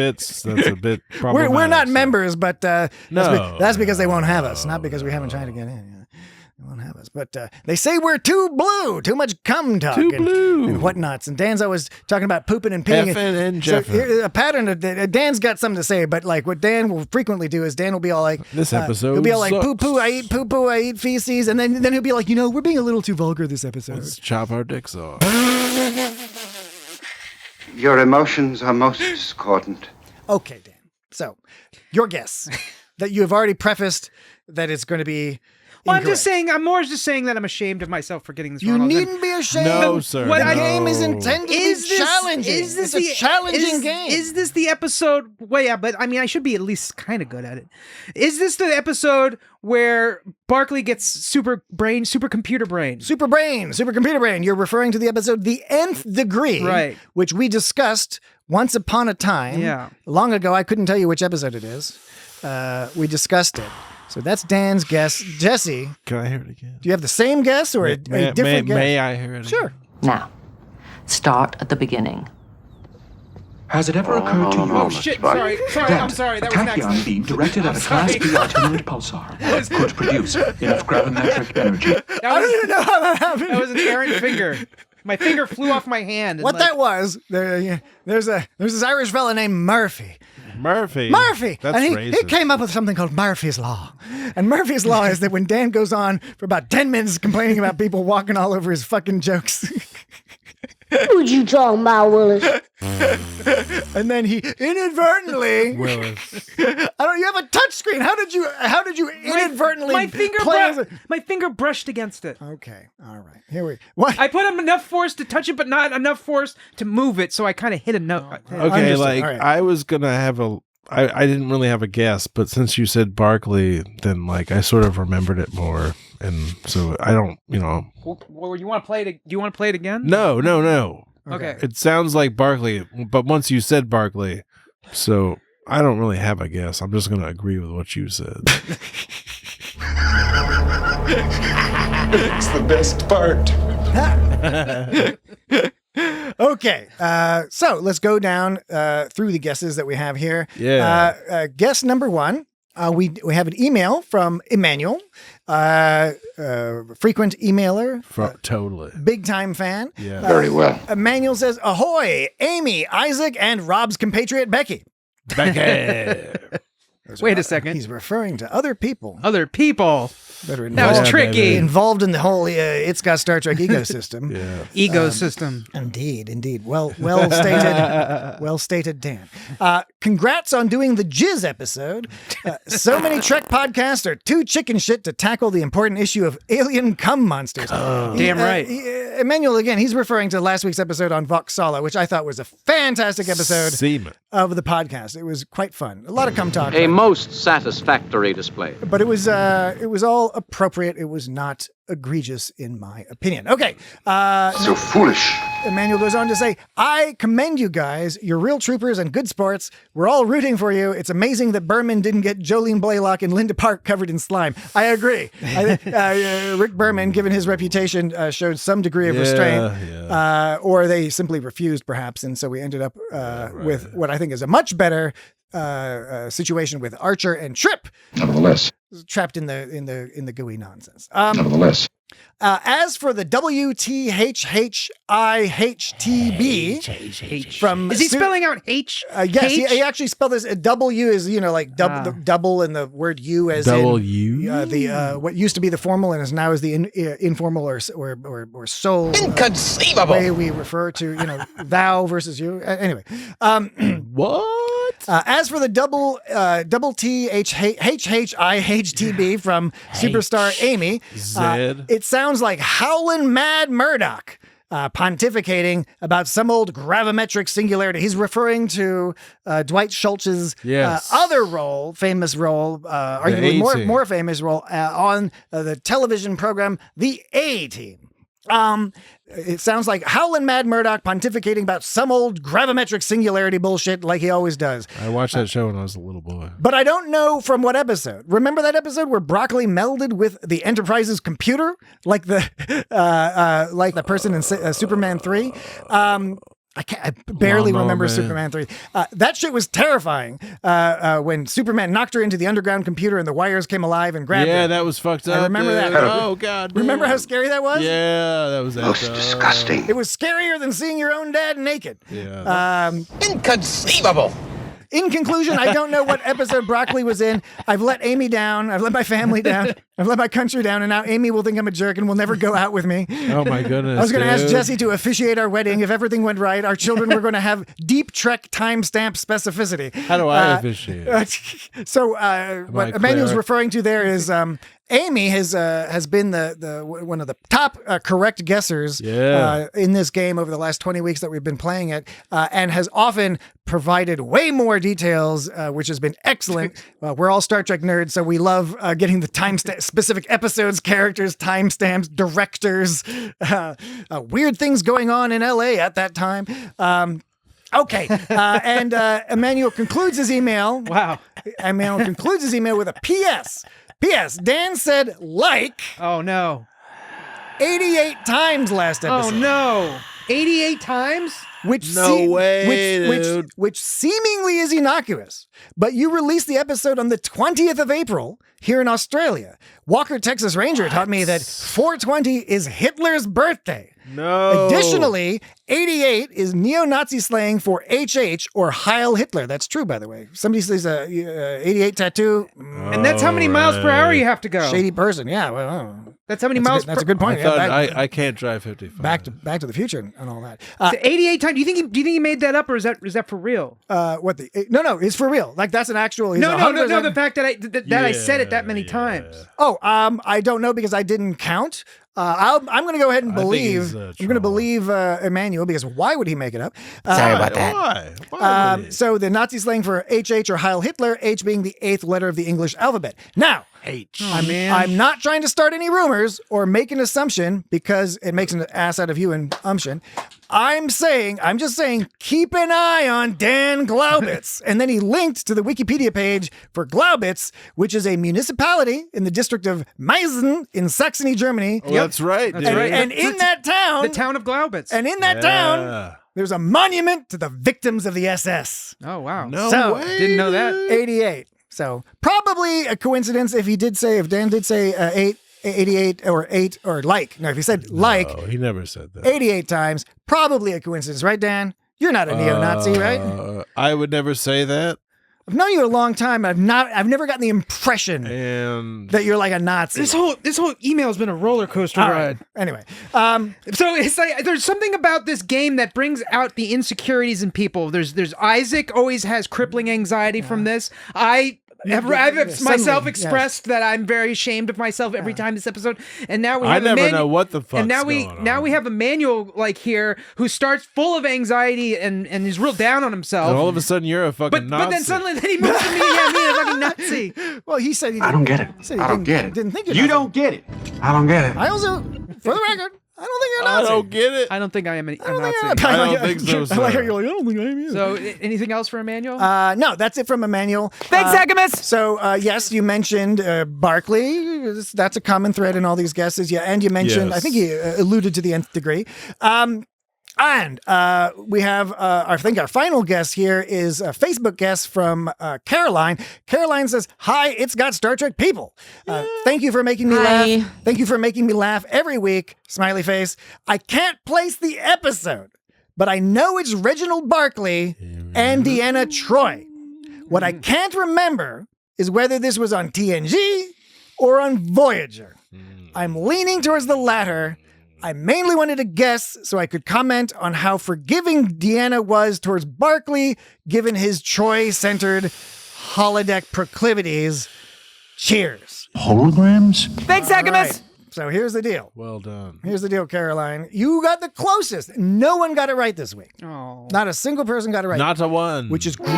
bit problematic. We're not members, but that's because they won't have us, No, not because we haven't tried to get in. Yeah. They won't have us. But they say we're too blue, too much cum talk and whatnots. And Dan's always talking about pooping and peeing. Effing and so jeffing. a pattern of Dan's got something to say, but like what Dan will frequently do is Dan will be all like, this episode he'll be all like, sucks. poo-poo, I eat feces. And then he'll be like, we're being a little too vulgar this episode. Let's chop our dicks off. Your emotions are most discordant. Okay, Dan. So, your guess that you have already prefaced that it's going to be Well, incorrect. I'm more just saying that I'm ashamed of myself for getting this You wrong. needn't be ashamed. No, sir. The No. game is intended to be challenging. It's a challenging game. Is this the episode? Well, yeah, but I mean, I should be at least kind of good at it. Is this the episode where Barclay gets supercomputer brain? Supercomputer brain. You're referring to the episode The Nth Degree, Right. which we discussed once upon a time. Yeah. Long ago. I couldn't tell you which episode it is. We discussed it. So that's Dan's guess. Jesse, Can I hear it again? do you have the same guess or a different guess? May I hear it Sure. again? Now, start at the beginning. Has it ever occurred to you Oh shit! Sorry, that I'm sorry. That a was next. tachyon beam directed at a Class B itinerant pulsar could produce enough gravimetric energy? I don't even know how that happened. That was an errant finger. My finger flew off my hand. and, What like, that was, there's this Irish fella named Murphy. Murphy. And That's he racist. came up with something called Murphy's Law. And Murphy's Law is that when Dan goes on for about 10 minutes complaining about people walking all over his fucking jokes, What you talking about, Willis? and then he inadvertently, Willis. you have a touch screen. How did you inadvertently My finger, my finger brushed against it. Okay, all right. What? I put enough force to touch it, but not enough force to move it, so I kind of hit a note. Okay, Understood. like All right. I was gonna have I didn't really have a guess, but since you said Barkley, then like I sort of remembered it more, and so I don't, Well, you want to play it? Do you want to play it again? No. Okay. It sounds like Barkley, but once you said Barkley, so I don't really have a guess. I'm just gonna agree with what you said. It's the best part. Okay, so let's go down through the guesses that we have here. Yeah. Guess number one. We have an email from Emmanuel, frequent emailer, Totally. big time fan. Yeah. Very well. Emmanuel says, "Ahoy, Amy, Isaac, and Rob's compatriot Becky." Becky. Wait a second. He's referring to other people Other people. that are That was involved, tricky. involved in the whole It's Got Star Trek ecosystem. Yeah. Ecosystem. Indeed. Well stated. Well stated, Dan. Congrats on doing the Jizz episode. So many Trek podcasts are too chicken shit to tackle the important issue of alien cum monsters. Damn right. Emmanuel, again, he's referring to last week's episode on Vox Sala, which I thought was a fantastic episode Seaman. of the podcast. It was quite fun. A lot of cum talk. A most satisfactory display. But it was all appropriate. It was not egregious, in my opinion. Okay. So foolish. Emmanuel goes on to say, I commend you guys. You're real troopers and good sports. We're all rooting for you. It's amazing that Berman didn't get Jolene Blaylock and Linda Park covered in slime. I agree. Rick Berman, given his reputation, showed some degree of restraint. Or they simply refused, perhaps. And so we ended up with what I think is a much better situation with Archer and Trip. Nevertheless. Trapped in the gooey nonsense. Nevertheless. As for the WTHHIHTB from Is he spelling out H? Yes, H? he actually spelled this W is like the double and the word U as W? in the what used to be the formal and is now is the informal or soul Inconceivable. way we refer to thou versus you. Anyway, What? as for the double THHIHTB from Superstar Amy, Zed. it sounds like howlin' mad Murdoch pontificating about some old gravimetric singularity. He's referring to Dwight Schultz's other role, famous role, arguably more famous role on the television program, The A-Team. It sounds like howlin' Mad Murdoch pontificating about some old gravimetric singularity bullshit like he always does. I watched that show when I was a little boy. But I don't know from what episode. Remember that episode where Broccoli melded with the Enterprise's computer, like the person in Superman 3? I barely remember man. Superman 3. That shit was terrifying when Superman knocked her into the underground computer and the wires came alive and grabbed her. Yeah, that was fucked up. I remember that. Oh, God. Remember how scary that was? Yeah, that was Most disgusting. It was scarier than seeing your own dad naked. Yeah. Inconceivable. In conclusion, I don't know what episode Broccoli was in. I've let Amy down. I've let my family down. I've let my country down. And now Amy will think I'm a jerk and will never go out with me. Oh, my goodness. I was going to ask dude. Jesse to officiate our wedding. If everything went right, our children were going to have deep Trek timestamp specificity. How do I officiate? So what Emmanuel's clear? referring to there is Amy has been the one of the top correct guessers in this game over the last 20 weeks that we've been playing it, and has often provided way more details, which has been excellent. We're all Star Trek nerds, so we love getting the specific episodes, characters, timestamps, directors, weird things going on in LA at that time. Okay, and Emmanuel concludes his email. Wow. Emmanuel concludes his email with a P.S. P.S. Dan said like. Oh, no. 88 times last episode. Oh, no. 88 times? Which seemingly is innocuous. But you released the episode on the 20th of April here in Australia. Walker, Texas Ranger taught me that 420 is Hitler's birthday. No. Additionally, 88 is neo-Nazi slang for HH or Heil Hitler. That's true, by the way. Somebody says 88 tattoo. And that's how many miles per hour you have to go. Shady person. Yeah. Well, that's how many miles That's a good point. I can't drive 55. Back to the Future and all that. 88 times. Do you think he made that up, or is that for real? No, it's for real. Like that's an actual. No. The fact that I said it that many times. Oh, I don't know because I didn't count. I'm going to go ahead and believe. I'm going to believe Emmanuel because why would he make it up? Sorry about that. Why? So the Nazi slang for HH or Heil Hitler, H being the 8th letter of the English alphabet. Now, H. I'm not trying to start any rumors or make an assumption because it makes an ass out of you and umption. I'm just saying, keep an eye on Dan Glaubitz. And then he linked to the Wikipedia page for Glaubitz, which is a municipality in the district of Meissen in Saxony, Germany. Oh, that's right. That's right. And in that town, the town of Glaubitz. And in that town, there's a monument to the victims of the SS. Oh, wow. No way. Didn't know that. 88. So probably a coincidence if Dan did say 88 or 8 or like. No, if he said like. No, he never said that. 88 times. Probably a coincidence, right, Dan? You're not a neo-Nazi, right? I would never say that. I've known you a long time. I've never gotten the impression that you're like a Nazi. This whole email's been a roller coaster ride. Anyway, so it's like there's something about this game that brings out the insecurities in people. There's Isaac always has crippling anxiety from this. I've myself expressed that I'm very ashamed of myself every time this episode, and now we have I never know what the fuck's and now we have Emmanuel like here who starts full of anxiety and is real down on himself. And all of a sudden you're a fucking Nazi. But then suddenly he moves to me, a fucking Nazi. Well, he said he didn't, I don't get it. He said I don't get it. Didn't think You don't get it. I don't get it. I also, for the record, I don't think you're a I Nazi. don't get it. I don't think I am a Nazi. I don't think so, I like how sir. you're like, I don't think I am either. So, anything else for Emmanuel? No, that's it from Emmanuel. Thanks, Agamus. So, yes, you mentioned Barclay. That's a common thread in all these guesses. Yeah, and you mentioned, Yes. I think he alluded to the nth degree. And we have, I think our final guest here is a Facebook guest from Caroline. Caroline says, "Hi, it's got Star Trek people. Thank you for making me laugh. Thank you for making me laugh every week." Smiley face. "I can't place the episode, but I know it's Reginald Barclay and Deanna Troi. What I can't remember is whether this was on TNG or on Voyager. I'm leaning towards the latter. I mainly wanted to guess so I could comment on how forgiving Deanna was towards Barclay, given his Troy-centered holodeck proclivities. Cheers." Holograms? Thanks, Agamus. Right. So here's the deal. Well done. Here's the deal, Caroline. You got the closest. No one got it right this week. Oh. Not a single person got it right. Not a one. Which is great.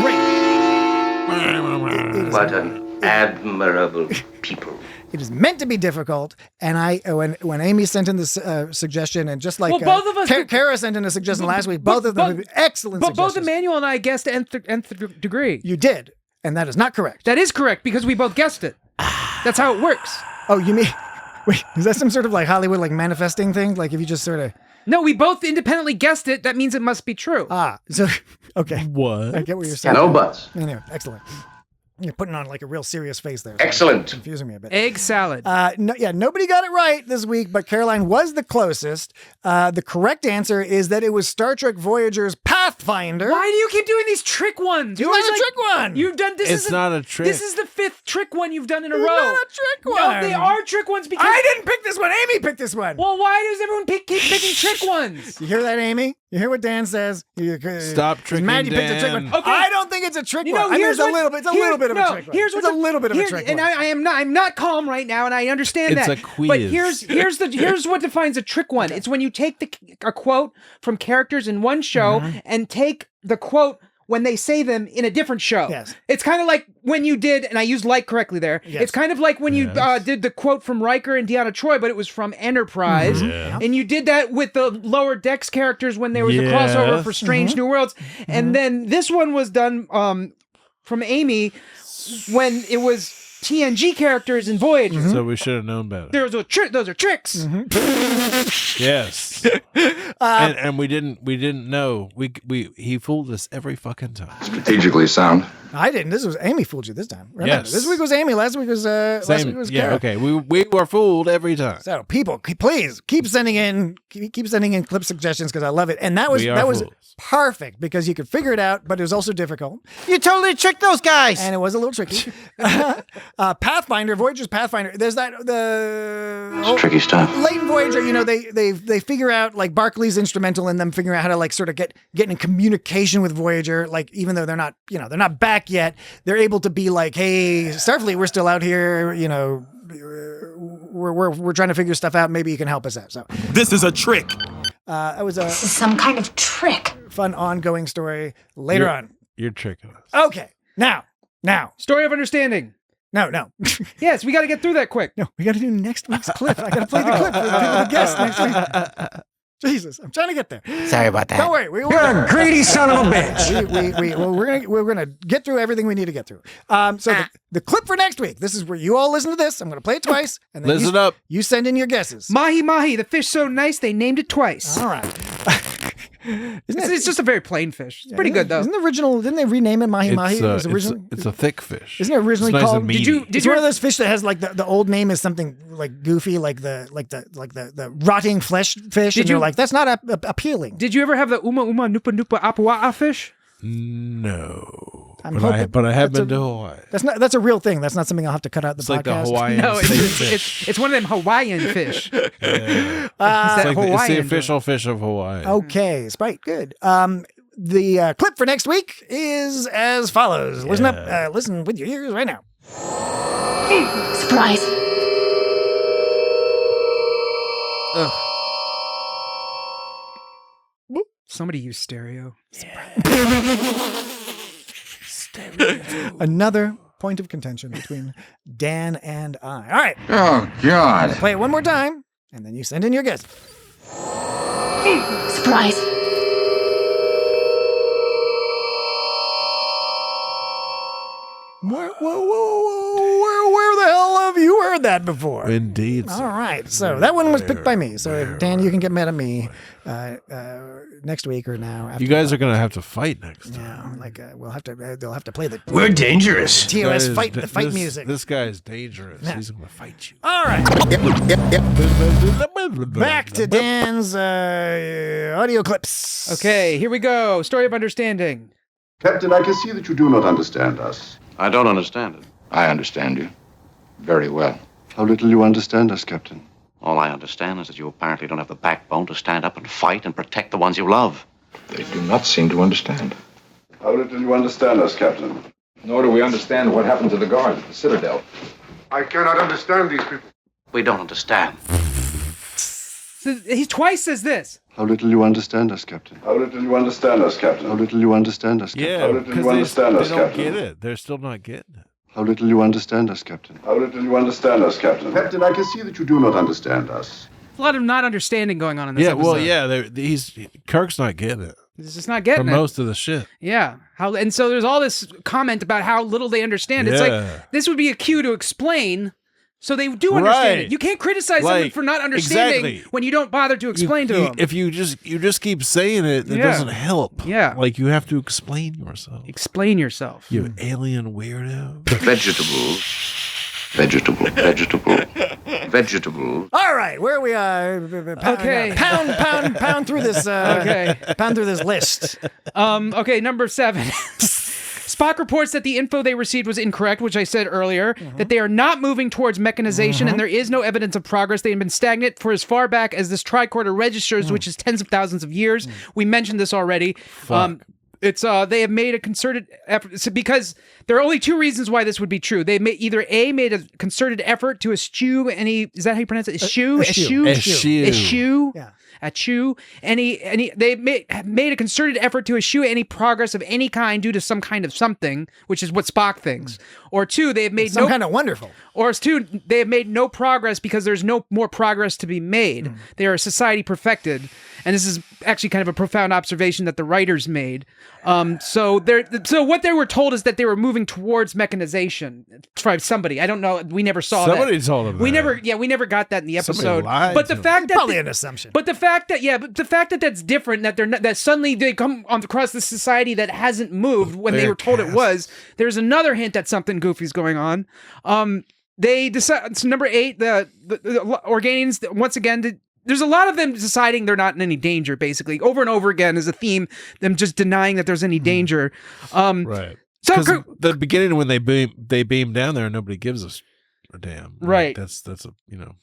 What an admirable people. It is meant to be difficult, and when Amy sent in this suggestion, and just like both of us, Kara sent in a suggestion last week, both of them were excellent. But both suggestions. Emmanuel and I guessed nth degree. You did, and that is not correct. That is correct because we both guessed it. That's how it works. Oh, you mean? Wait, is that some sort of like Hollywood like manifesting thing? Like if you just sort of? No, we both independently guessed it. That means it must be true. So okay. What? I get what you're saying. No buts. Anyway, excellent. You're putting on like a real serious face there. Excellent. Confusing me a bit. Egg salad. Nobody got it right this week, but Caroline was the closest. The correct answer is that it was Star Trek Voyager's Pathfinder. Why do you keep doing these trick ones? It's not a trick one. You've done this. It's not a trick. This is the 5th trick one you've done in a row. Not a trick one. No, they are trick ones because I didn't pick this one. Amy picked this one. Well, why does everyone keep picking trick ones? You hear that, Amy? You hear what Dan says? Stop tricking mad you picked a trick Dan. one. Okay. I don't think it's a trick one. I mean, it's a little bit of a trick one. It's a little bit of a trick one. And I'm not calm right now, and I understand It's that. a quiz. But here's what defines a trick one. It's when you take a quote from characters in one show and take the quote when they say them in a different show. Yes. It's kind of like when you did, and I used like correctly there. Yes. It's kind of like when you did the quote from Riker and Deanna Troi, but it was from Enterprise. Yeah. And you did that with the Lower Decks characters when there was a crossover for Strange New Worlds. And then this one was done from Amy when it was TNG characters in Voyager. So we should have known better. Those are tricks. Yes. And we didn't know. He fooled us every fucking time. Strategically sound. I didn't. This was Amy fooled you this time. Remember, Yes. This week was Amy. Last week was Kara. Okay. We were fooled every time. So people, please keep sending in clip suggestions because I love it. And that was fools. perfect because you could figure it out, but it was also difficult. You totally tricked those guys. And it was a little tricky. Pathfinder, Voyager's Pathfinder. There's It's tricky stuff. late in Voyager, they figure out like Barclay's instrumental in them figuring out how to like sort of get in communication with Voyager. Like even though they're not back yet, they're able to be like, hey, Starfleet, we're still out here. We're trying to figure stuff out. Maybe you can help us out. So this is a trick. It was This is some kind of trick. fun ongoing story later on. You're tricking us. Okay, now. Story of understanding. No. Yes, we got to get through that quick. No, we got to do next week's clip. I got to play the clip for the people to guess next week. Jesus, I'm trying to get there. Sorry about that. Don't worry. You're a greedy son of a bitch. We're gonna get through everything we need to get through. So the clip for next week. This is where you all listen to this. I'm gonna play it twice, and then Listen up. You send in your guesses. Mahi mahi, the fish so nice they named it twice. All right. It's just a very plain fish. It's pretty good though. Isn't the original? Didn't they rename it Mahi Mahi? It was originally. It's a thick fish. Isn't it originally It's nice called? and meaty. It's one of those fish that has like the old name is something like goofy, like the rotting flesh fish, and you're like, that's not appealing. Did you ever have the uma nupa nupa apua'a fish? No. I'm But I have been to Hawaii. That's a real thing. That's not something I'll have to cut out the It's podcast. like the Hawaiian No, state fish. it's one of them Hawaiian fish. Yeah. It's It's the official fish of Hawaii. Okay, Sprite, good. The clip for next week is as follows. Listen up. Listen with your ears right now. Surprise. Ugh. Somebody use stereo. Another point of contention between Dan and I. All right. Oh, God. Play it one more time, and then you send in your guess. Surprise. Where the hell have you heard that before? Indeed. All right. So that one was picked by me. So Dan, you can get mad at me next week or now. After You guys are going to have to fight next time. Yeah, like they'll have to play the We're dangerous. TOS fight music. This guy is dangerous. Yeah. He's going to fight you. All right. Back to Dan's audio clips. Okay, here we go. Story of understanding. Captain, I can see that you do not understand us. I don't understand it. I understand you very well. How little you understand us, Captain. All I understand is that you apparently don't have the backbone to stand up and fight and protect the ones you love. They do not seem to understand. How little you understand us, Captain. Nor do we understand what happened to the guards at the Citadel. I cannot understand these people. We don't understand. So he twice says this. How little you understand us, Captain. How little you understand us, Captain. How little you understand us, Captain. Yeah, How little because you understand us, they don't Captain. get it. They're still not getting it. How little you understand us, Captain. How little you understand us, Captain. Captain, I can see that you do not understand us. A lot of not understanding going on in this episode. Well, yeah, Kirk's not getting it. He's just not getting for it. most of the shit. Yeah. And so there's all this comment about how little they understand. It's like, this would be a cue to explain so they do understand it. You can't criticize someone for not understanding when you don't bother to explain to them. If you just keep saying it, that doesn't help. Yeah. Like, you have to explain yourself. Explain yourself. You alien weirdo. Vegetable. All right, where we are. Okay. Pound through this. Okay. Pound through this list. Okay, number 7. Spock reports that the info they received was incorrect, which I said earlier, that they are not moving towards mechanization, and there is no evidence of progress. They have been stagnant for as far back as this tricorder registers, which is tens of thousands of years. We mentioned this already. It's they have made a concerted effort because there are only two reasons why this would be true. They may either made a concerted effort to eschew any. Is that how you pronounce it? Eschew. Yeah. Eschew they made a concerted effort to eschew any progress of any kind due to some kind of something, which is what Spock thinks. Or two, they have made some kind of wonderful. Or two, they have made no progress because there's no more progress to be made. They are a society perfected, and this is actually kind of a profound observation that the writers made. So what they were told is that they were moving towards mechanization. From somebody, I don't know. We never saw that. Somebody told them. We never got that in the episode. But the fact that probably an assumption. But the fact that that's different, that they're not, that suddenly they come across this society that hasn't moved when they were told it was. There's another hint that something goofy's going on. They decide. So number 8, the Organians once again. There's a lot of them deciding they're not in any danger. Basically, over and over again is a theme. Them just denying that there's any danger. Right. So the beginning when they beam down there, nobody gives us a damn. Right. That's a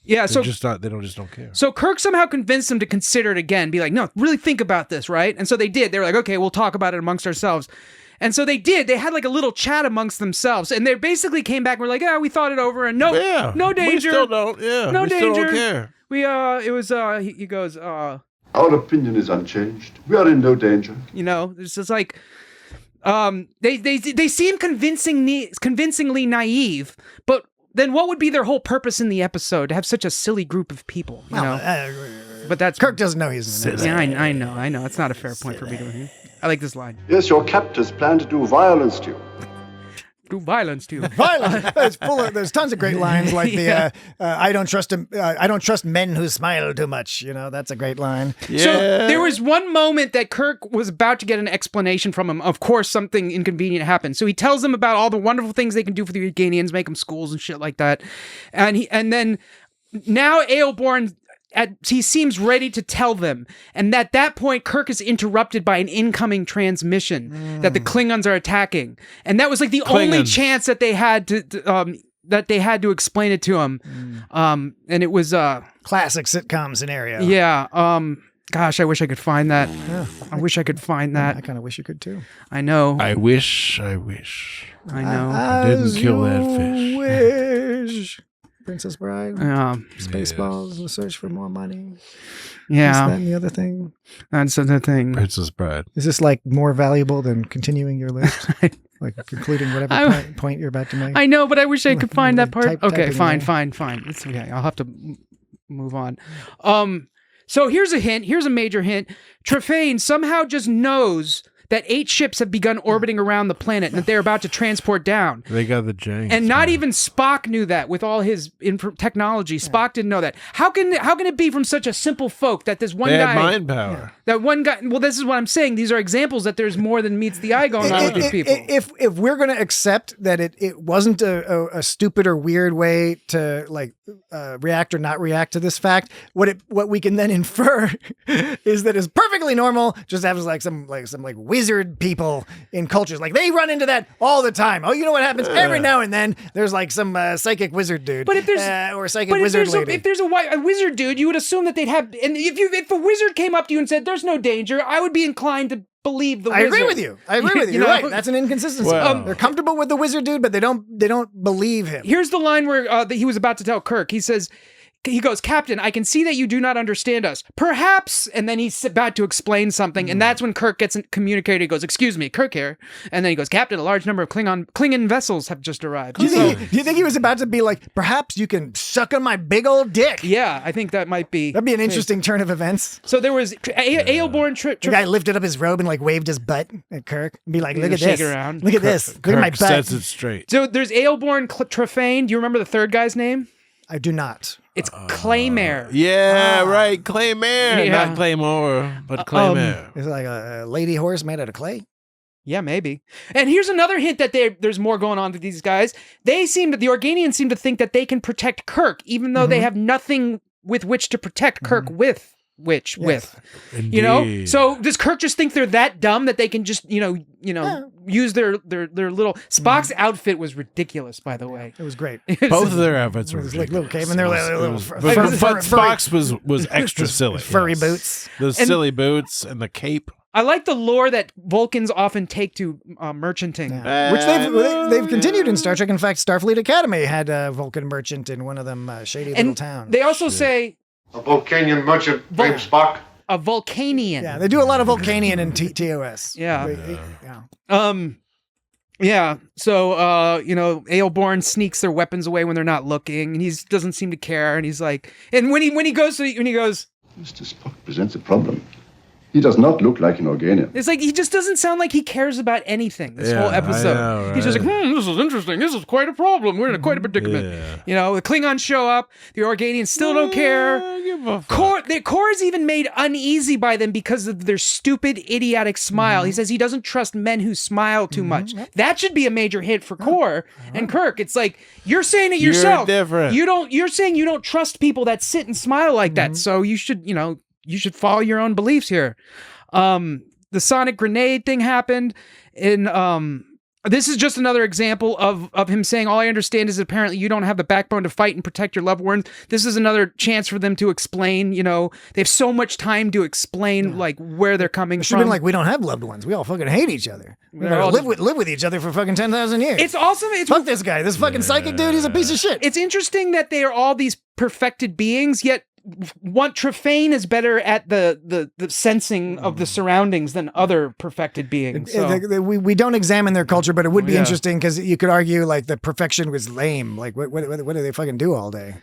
Yeah. So they don't care. So Kirk somehow convinced them to consider it again. Be like, no, really think about this, right? And so they did. They were like, okay, we'll talk about it amongst ourselves. And so they did. They had like a little chat amongst themselves, and they basically came back and were like, we thought it over, and no danger. We still don't. Yeah. No we danger. Still don't care. It was. He goes. Our opinion is unchanged. We are in no danger. It's just like. They seem convincingly naive, but then what would be their whole purpose in the episode? To have such a silly group of people, you know? But that's Kirk doesn't know he's in yeah, I know. It's not a fair point for me to hear. I like this line. Yes, your captors plan to do violence to you. Do violence to you. Violence. It's full of. There's tons of great lines like the I don't trust men who smile too much. That's a great line. Yeah. So there was one moment that Kirk was about to get an explanation from him. Of course, something inconvenient happened. So he tells them about all the wonderful things they can do for the Organians, make them schools and shit like that. And then now Aelborn. He seems ready to tell them, and at that point, Kirk is interrupted by an incoming transmission that the Klingons are attacking, and that was like the only chance that they had to explain it to him. And it was classic sitcom scenario. Yeah. Gosh, I wish I could find that. Yeah. I wish I could find that. I kind of wish you could too. I know. I wish. I know. I didn't kill that fish. Wish. Princess Bride, Spaceballs, The Search for More Money. Yeah. Is that and the other thing? That's the thing. Princess Bride. Is this like more valuable than continuing your list? Like concluding whatever point you're about to make? I know, but I wish I could find that part. Okay, fine. It's okay. I'll have to move on. So here's a hint. Here's a major hint. Trefane somehow just knows that 8 ships have begun orbiting around the planet and that they're about to transport down. They got the janks. And not even Spock knew that with all his technology. Spock didn't know that. How can it be from such a simple folk that this one guy... They had mind power. That one guy... Well, this is what I'm saying. These are examples that there's more than meets the eye going on with these people. If we're going to accept that it wasn't a stupid or weird way to react or not react to this fact, what we can then infer is that it's perfectly normal just to have some wizard people in cultures. Like they run into that all the time. Oh, you know what happens every now and then? There's like some psychic wizard dude. But if there's or psychic wizard lady. If there's a wizard dude, you would assume that they'd have. And if a wizard came up to you and said, "There's no danger," I would be inclined to believe the wizard. I agree with you. You're right. That's an inconsistency. Well, they're comfortable with the wizard dude, but they don't believe him. Here's the line where that he was about to tell Kirk. He says, he goes, Captain, I can see that you do not understand us. Perhaps, and then he's about to explain something, and that's when Kirk gets communicated. He goes, excuse me, Kirk here. And then he goes, Captain, a large number of Klingon vessels have just arrived. Do you think he was about to be like, perhaps you can suck on my big old dick? Yeah, I think that might be. That'd be an interesting turn of events. So there was Aelborn. The guy lifted up his robe and like waved his butt at Kirk and be like, look at shake this. it around. Look at this. Look at my butt. Sets it straight. So there's Aelborn Trefane. Do you remember the third guy's name? I do not. It's Claymare. Yeah, right. Claymare. Yeah. Not Claymore, but Claymare. It's like a lady horse made out of clay. Yeah, maybe. And here's another hint that there's more going on with these guys. The Organians seem to think that they can protect Kirk, even though they have nothing with which to protect Kirk with. Indeed. So does Kirk just think they're that dumb that they can just use their little Spock's outfit was ridiculous, by the way. It was great. Both of their outfits were like little cavemen. They're like little but Spock's was extra silly. Furry boots. Those silly boots and the cape. I like the lore that Vulcans often take to merchanting, which they've continued in Star Trek. In fact, Starfleet Academy had a Vulcan merchant in one of them shady little towns. They also say a Vulcanian merchant named Spock. A Vulcanian. Yeah, they do a lot of Vulcanian in TOS. Yeah. So Aelborn sneaks their weapons away when they're not looking, and he doesn't seem to care. And he's like, and when he goes, Mr. Spock presents a problem. He does not look like an Organian. It's like he just doesn't sound like he cares about anything this whole episode. Know, right? He's just like, this is interesting. This is quite a problem. We're in quite a predicament. Yeah. The Klingons show up. The Organians still don't care. Kor is even made uneasy by them because of their stupid, idiotic smile. He says he doesn't trust men who smile too much. That should be a major hit for Kor and Kirk. It's like, you're saying it yourself. You're different. You're saying you don't trust people that sit and smile like that. So you should, you should follow your own beliefs here. The sonic grenade thing happened. This is just another example of him saying, all I understand is apparently you don't have the backbone to fight and protect your loved ones. This is another chance for them to explain, they have so much time to explain like where they're coming from. Been like, we don't have loved ones. We all fucking hate each other. We live with each other for fucking 10,000 years. It's awesome. Fuck this guy. This fucking psychic dude, he's a piece of shit. It's interesting that they are all these perfected beings, yet Trefane is better at the sensing of the surroundings than other perfected beings. So. We don't examine their culture, but it would be interesting because you could argue like the perfection was lame. Like what do they fucking do all day?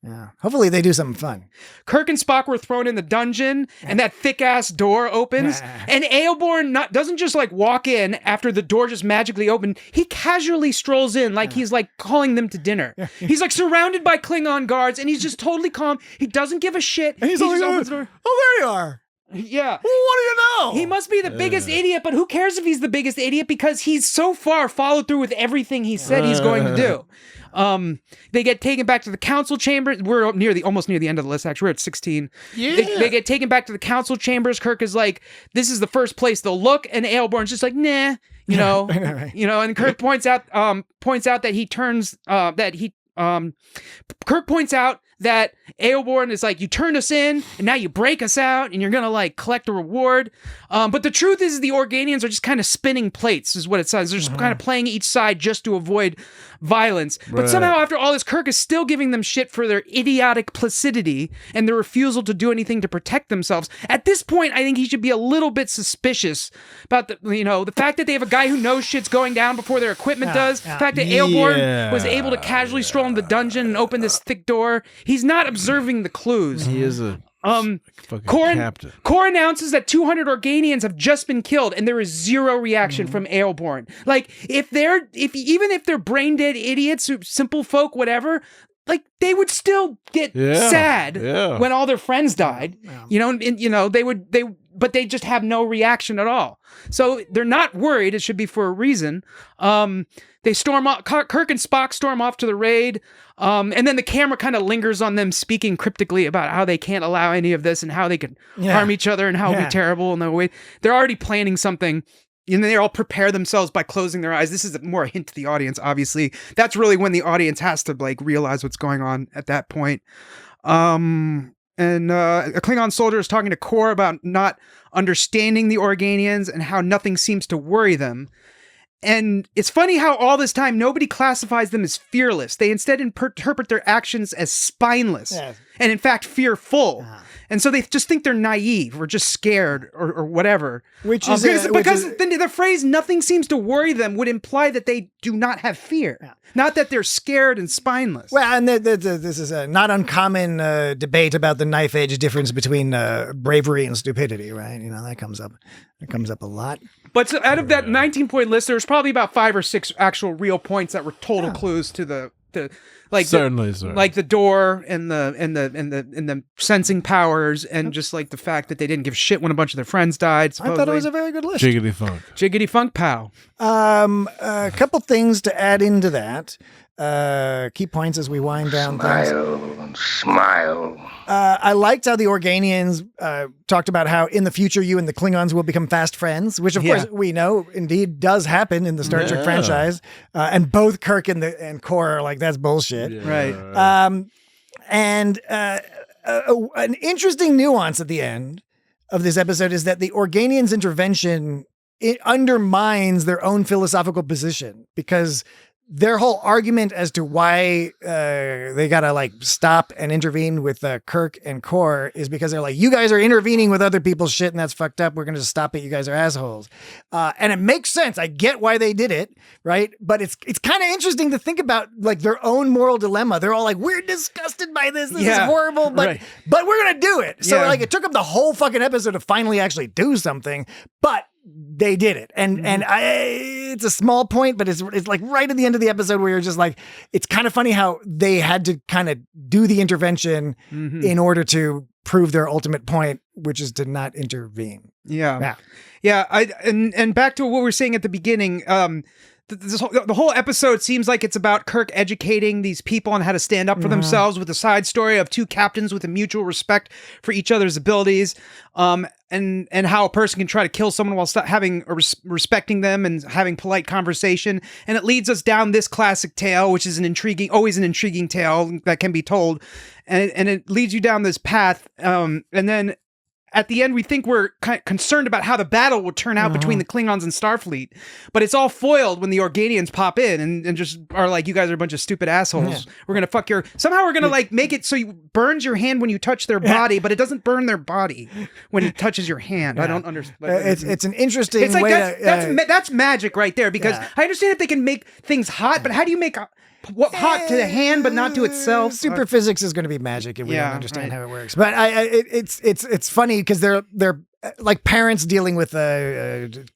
Yeah. Hopefully they do something fun. Kirk and Spock were thrown in the dungeon, and that thick-ass door opens, and Aelborn doesn't just like walk in after the door just magically opened. He casually strolls in like he's like calling them to dinner. He's like surrounded by Klingon guards, and he's just totally calm. He doesn't give a shit. And he's like, opens the door. Oh, there you are. Yeah. Well, what do you know? He must be the biggest idiot, but who cares if he's the biggest idiot because he's so far followed through with everything he said he's going to do. They get taken back to the council chambers. We're almost near the end of the list, actually. We're at 16. Yeah. They get taken back to the council chambers. Kirk is like, this is the first place they'll look, and Aelborn's just like, nah, and Kirk points out that he turns Kirk points out that Aelborn is like, you turned us in and now you break us out and you're gonna like collect a reward. But the truth is the Organians are just kind of spinning plates is what it says. They're just kind of playing each side just to avoid violence. But somehow after all this, Kirk is still giving them shit for their idiotic placidity and their refusal to do anything to protect themselves. At this point, I think he should be a little bit suspicious about the fact that they have a guy who knows shit's going down before their equipment does. The fact that Aelborn was able to casually stroll in the dungeon and open this thick door. He's not observing the clues. He is a captain. Kor announces that 200 Organians have just been killed, and there is zero reaction from Aelborn. Like, even if they're brain dead idiots, simple folk, whatever, like they would still get sad when all their friends died. But they just have no reaction at all. So they're not worried. It should be for a reason. They storm off. Kirk and Spock storm off to the raid. And then the camera kind of lingers on them speaking cryptically about how they can't allow any of this and how they could harm each other and how it'll be terrible. And they're already planning something. And they all prepare themselves by closing their eyes. This is more a hint to the audience, obviously. That's really when the audience has to like realize what's going on at that point. And a Klingon soldier is talking to Kor about not understanding the Organians and how nothing seems to worry them. And it's funny how all this time nobody classifies them as fearless. They instead interpret their actions as spineless. and in fact fearful. And so they just think they're naive or just scared or whatever. Which is because the phrase "nothing seems to worry them" would imply that they do not have fear, not that they're scared and spineless. Well, and this is a not uncommon debate about the knife edge difference between bravery and stupidity, right? You know, that comes up. It comes up a lot. But so out of that 19-point list, there's probably about 5 or 6 actual real points that were total clues to the certainly, like the door and the sensing powers, and just like the fact that they didn't give a shit when a bunch of their friends died. Supposedly. I thought it was a very good list. Jiggity funk, pow. A couple things to add into that. Key points as we wind down things. Smile. I liked how the Organians talked about how in the future you and the Klingons will become fast friends, which of course we know indeed does happen in the Star Trek franchise. And both Kirk and Kor are like, that's bullshit. Right. And an interesting nuance at the end of this episode is that the Organians' intervention, it undermines their own philosophical position, because their whole argument as to why they gotta like stop and intervene with Kirk and Kor is because they're like, you guys are intervening with other people's shit and that's fucked up. We're gonna just stop it. You guys are assholes. And it makes sense. I get why they did it, right? But it's kind of interesting to think about like their own moral dilemma. They're all like, we're disgusted by this. This is horrible, but we're gonna do it. So like it took them the whole fucking episode to finally actually do something, but they did it. And it's a small point, but it's like right at the end of the episode where you're just like, it's kind of funny how they had to kind of do the intervention in order to prove their ultimate point, which is to not intervene. Yeah. And back to what we were saying at the beginning, the whole episode seems like it's about Kirk educating these people on how to stand up for themselves, with a side story of 2 captains with a mutual respect for each other's abilities, and how a person can try to kill someone while respecting them and having polite conversation. And it leads us down this classic tale, which is always an intriguing tale that can be told, and it leads you down this path, and then at the end, we think we're kind of concerned about how the battle will turn out between the Klingons and Starfleet, but it's all foiled when the Organians pop in and just are like, you guys are a bunch of stupid assholes. We're going to fuck somehow we're going to like make it so you burns your hand when you touch their body, but it doesn't burn their body when it touches your hand. I don't understand. It's an interesting it's like way that's magic right there, because I understand if they can make things hot, but how do you make hot to the hand but not to itself? Super physics is going to be magic if we don't understand how it works. But it's funny because they're like parents dealing with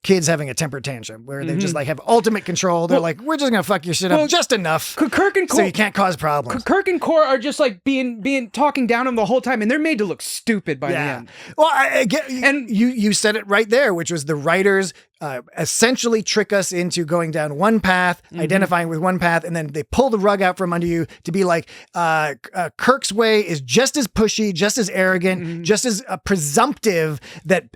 kids having a temper tantrum where they just like have ultimate control. They're like, we're just gonna fuck your shit up just enough, Kirk and Kor, so you can't cause problems. Kirk and Kor are just like being talking down them the whole time, and they're made to look stupid by the end. Well, I get, and you said it right there, which was the writers essentially trick us into going down one path, identifying with one path, and then they pull the rug out from under you to be like, Kirk's way is just as pushy, just as arrogant, just as presumptive that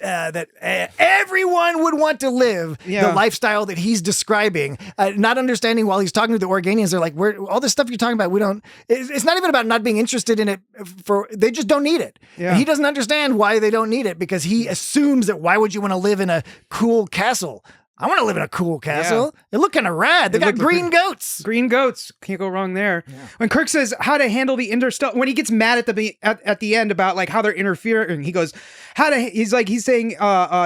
everyone would want to live the lifestyle that he's describing. Not understanding while he's talking to the Organians, they're like, all this stuff you're talking about, we don't. It's not even about not being interested in it. They just don't need it. And he doesn't understand why they don't need it, because he assumes that why would you want to live in a cool castle? I want to live in a cool castle. They're looking rad. They got green goats. Green goats. Can't go wrong there. When Kirk says how to handle the interstellar, when he gets mad at the end about like how they're interfering, he goes, he's saying,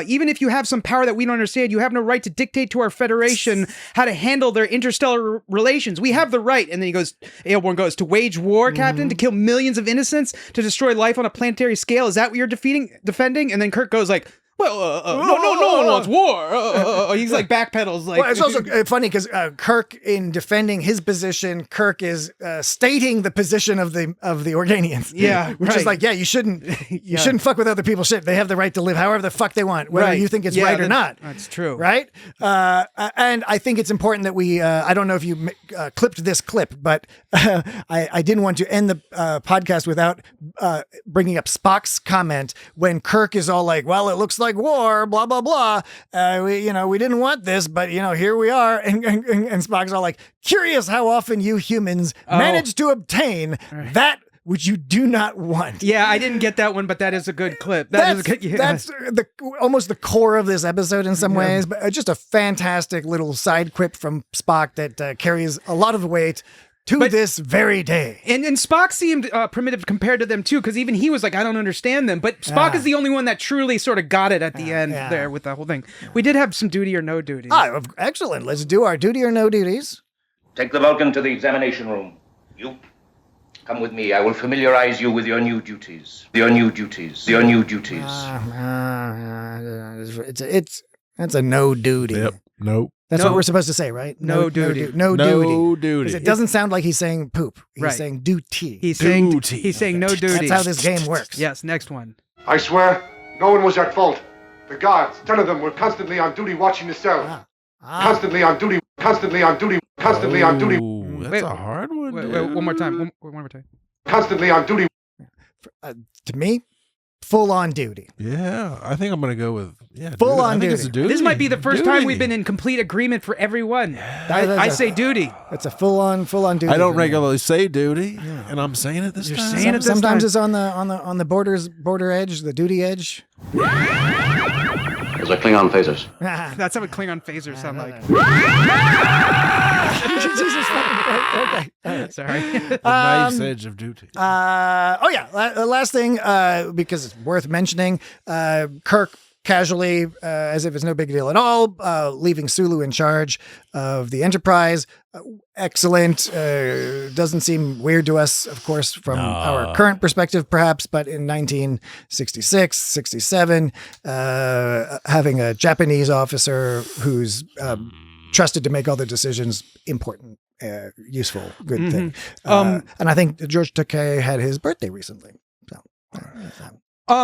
even if you have some power that we don't understand, you have no right to dictate to our Federation how to handle their interstellar relations. We have the right. And then he goes, Aelborn goes, to wage war, Captain, to kill millions of innocents, to destroy life on a planetary scale. Is that what you're defending? And then Kirk goes like, well, no one wants war. He's like backpedals. Like, well, it's also funny because Kirk, in defending his position, Kirk is stating the position of the Organians. Yeah, which is like, you shouldn't fuck with other people's shit. They have the right to live however the fuck they want, whether you think it's right or not. That's true, right? And I think it's important that we. I don't know if you clipped this clip, but I didn't want to end the podcast without bringing up Spock's comment when Kirk is all like, "Well, it looks like war, blah blah blah. We didn't want this, but here we are." And Spock's all like, "Curious how often you humans manage to obtain that which you do not want." Yeah, I didn't get that one, but that is a good clip. That's almost the core of this episode in some ways, but just a fantastic little side quip from Spock that carries a lot of weight. to this very day. And Spock seemed primitive compared to them too, because even he was like, I don't understand them. But Spock is the only one that truly sort of got it at the end there with the whole thing. We did have some duty or no duty. Excellent. Let's do our duty or no duties. Take the Vulcan to the examination room. You, come with me. I will familiarize you with your new duties. Your new duties. Your new duties. That's a no duty. Yep. Nope. That's what we're supposed to say, right? No duty. No duty. duty. It doesn't sound like he's saying poop. He's saying duty. He's saying no duty. That's how this game works. Yes, next one. I swear, no one was at fault. The guards, 10 of them, were constantly on duty watching the cell. Constantly on duty, constantly on duty, constantly on duty. That's a hard one. Wait, one more time. One more time. Constantly on duty. To me, full on duty. Yeah, I think I'm going to go with full on duty. duty. This might be the first time we've been in complete agreement for everyone. I say duty. It's a full on duty. I don't regularly say duty, and I'm saying it this time. Sometimes it's on the border edge, the duty edge. Those are Klingon phasers. That's how a Klingon phaser sound like. Okay. Sorry. The knife's edge of duty. Last thing, because it's worth mentioning, Kirk casually, as if it's no big deal at all, leaving Sulu in charge of the Enterprise. Excellent. Doesn't seem weird to us, of course, from our current perspective, perhaps, but in 1966, 67, having a Japanese officer who's trusted to make all the decisions, important, useful, good thing. And I think George Takei had his birthday recently.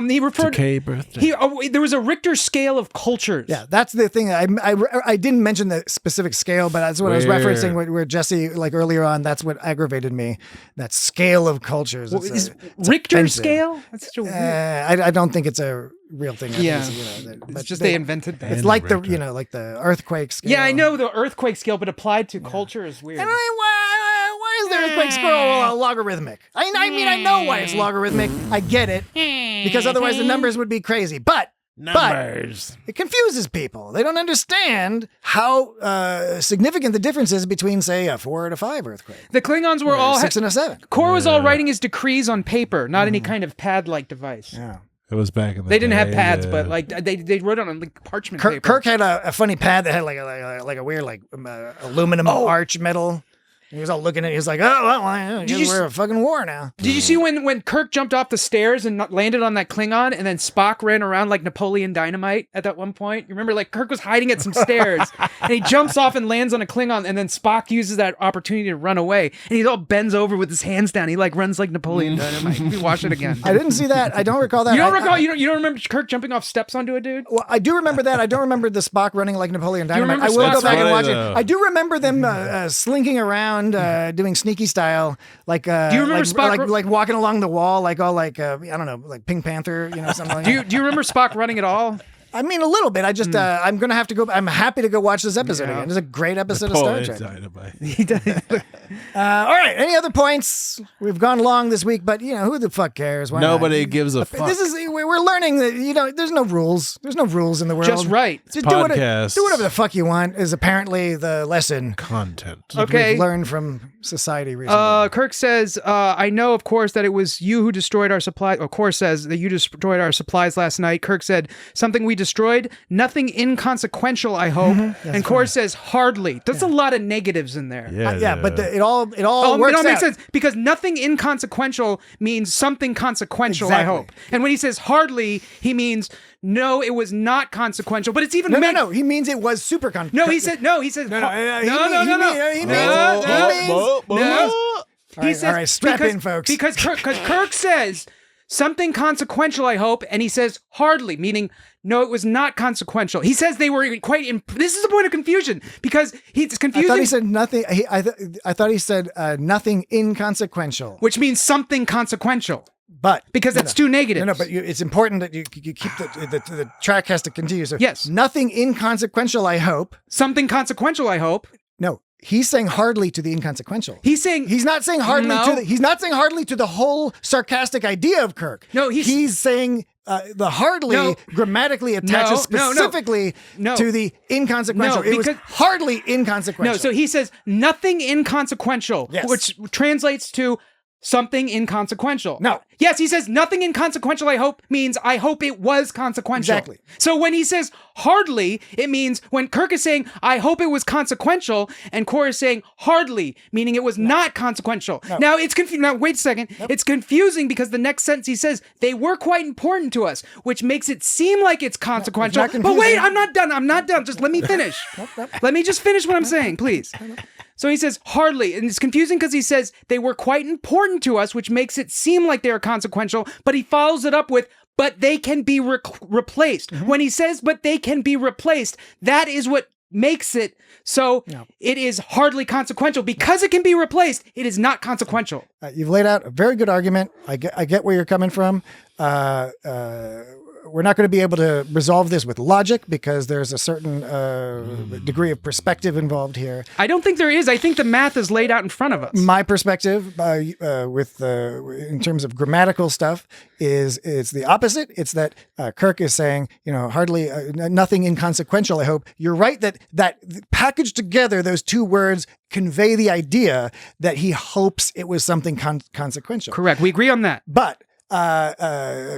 He referred. Birthday. There was a Richter scale of cultures. Yeah, that's the thing. I didn't mention the specific scale, but that's what I was referencing. Where Jesse, like earlier on, that's what aggravated me. That scale of cultures. Is Richter offensive. Scale? That's such a weird. I don't think it's a real thing. It's just they invented that. It's like like the earthquake scale. Yeah, I know the earthquake scale, but applied to culture is weird. And why is the earthquake scale logarithmic? I know why it's logarithmic. I get it. Because otherwise the numbers would be crazy. But it confuses people. They don't understand how significant the difference is between, say, a 4 and a 5 earthquake. The Klingons were all 6 and a 7. Kor was all writing his decrees on paper, not any kind of pad-like device. Yeah. It was back in the They didn't have day, pads, but like they wrote it on like parchment paper. Kirk had a funny pad that had like a weird aluminum arch metal. He was all looking at it. He was like, we're a fucking war now. Did you see when Kirk jumped off the stairs and landed on that Klingon and then Spock ran around like Napoleon Dynamite at that one point? You remember like Kirk was hiding at some stairs and he jumps off and lands on a Klingon and then Spock uses that opportunity to run away and he all bends over with his hands down. He like runs like Napoleon Dynamite. We watch it again. I didn't see that. I don't recall that. You don't recall? You don't remember Kirk jumping off steps onto a dude? Well, I do remember that. I don't remember the Spock running like Napoleon Dynamite. I will Spock's go back and watch though. it. I do remember them slinking around, doing sneaky style, like do you remember Spock like walking along the wall, like all like I don't know, like Pink Panther, something like that. Do you remember Spock running at all? I mean, a little bit. I just I'm gonna have to go. I'm happy to go watch this episode again. It's a great episode of Star Trek. All right. Any other points? We've gone long this week, but who the fuck cares? Why Nobody not? gives a fuck. We're learning that there's no rules. There's no rules in the world. Just right. Just do whatever the fuck you want is apparently the lesson. Content. Okay. We've learned from society recently. Kirk says, I know, of course, that it was you who destroyed our supply. Kor says that you destroyed our supplies last night. Kirk said, something we destroyed? Nothing inconsequential, I hope. And Kor says, hardly. There's a lot of negatives in there. But it all works makes out. sense because nothing inconsequential means something consequential, I hope. And when he says hardly, he means no, it was not consequential, but it's even no. He means it was super consequential. He says no. He says all right, strap in, folks. Because Kirk says something consequential, I hope, and he says hardly, meaning no, it was not consequential. He says they were this is the point of confusion because he's confusing. I thought he said nothing. I thought he said nothing inconsequential, which means something consequential. But because that's too negative. No, but it's important that you keep the track has to continue. So yes, nothing inconsequential, I hope. Something consequential, I hope. No, he's saying hardly to the inconsequential. He's not saying hardly he's not saying hardly to the whole sarcastic idea of Kirk. No, he's saying the hardly grammatically attaches specifically to the inconsequential. It was hardly inconsequential. No, so he says nothing inconsequential, which translates to something inconsequential. No. Yes, he says nothing inconsequential, I hope, means I hope it was consequential. Exactly. So when he says hardly, it means when Kirk is saying, I hope it was consequential, and Kor is saying hardly, meaning it was not consequential. No. Now, it's confusing. Now, wait a second. Nope. It's confusing because the next sentence he says, they were quite important to us, which makes it seem like it's consequential. No, it's not but wait, confusing. I'm not done. Just let me finish. Let me just finish what I'm saying, please. So he says hardly, and it's confusing because he says they were quite important to us, which makes it seem like they are consequential, but he follows it up with, but they can be replaced. When he says, but they can be replaced, that is what makes it so it is hardly consequential. Because it can be replaced, it is not consequential. You've laid out a very good argument. I get where you're coming from. We're not going to be able to resolve this with logic because there's a certain degree of perspective involved here. I don't think there is. I think the math is laid out in front of us. My perspective, in terms of grammatical stuff, is it's the opposite. It's that Kirk is saying, hardly nothing inconsequential. I hope you're right that packaged together, those two words convey the idea that he hopes it was something consequential. Correct. We agree on that. But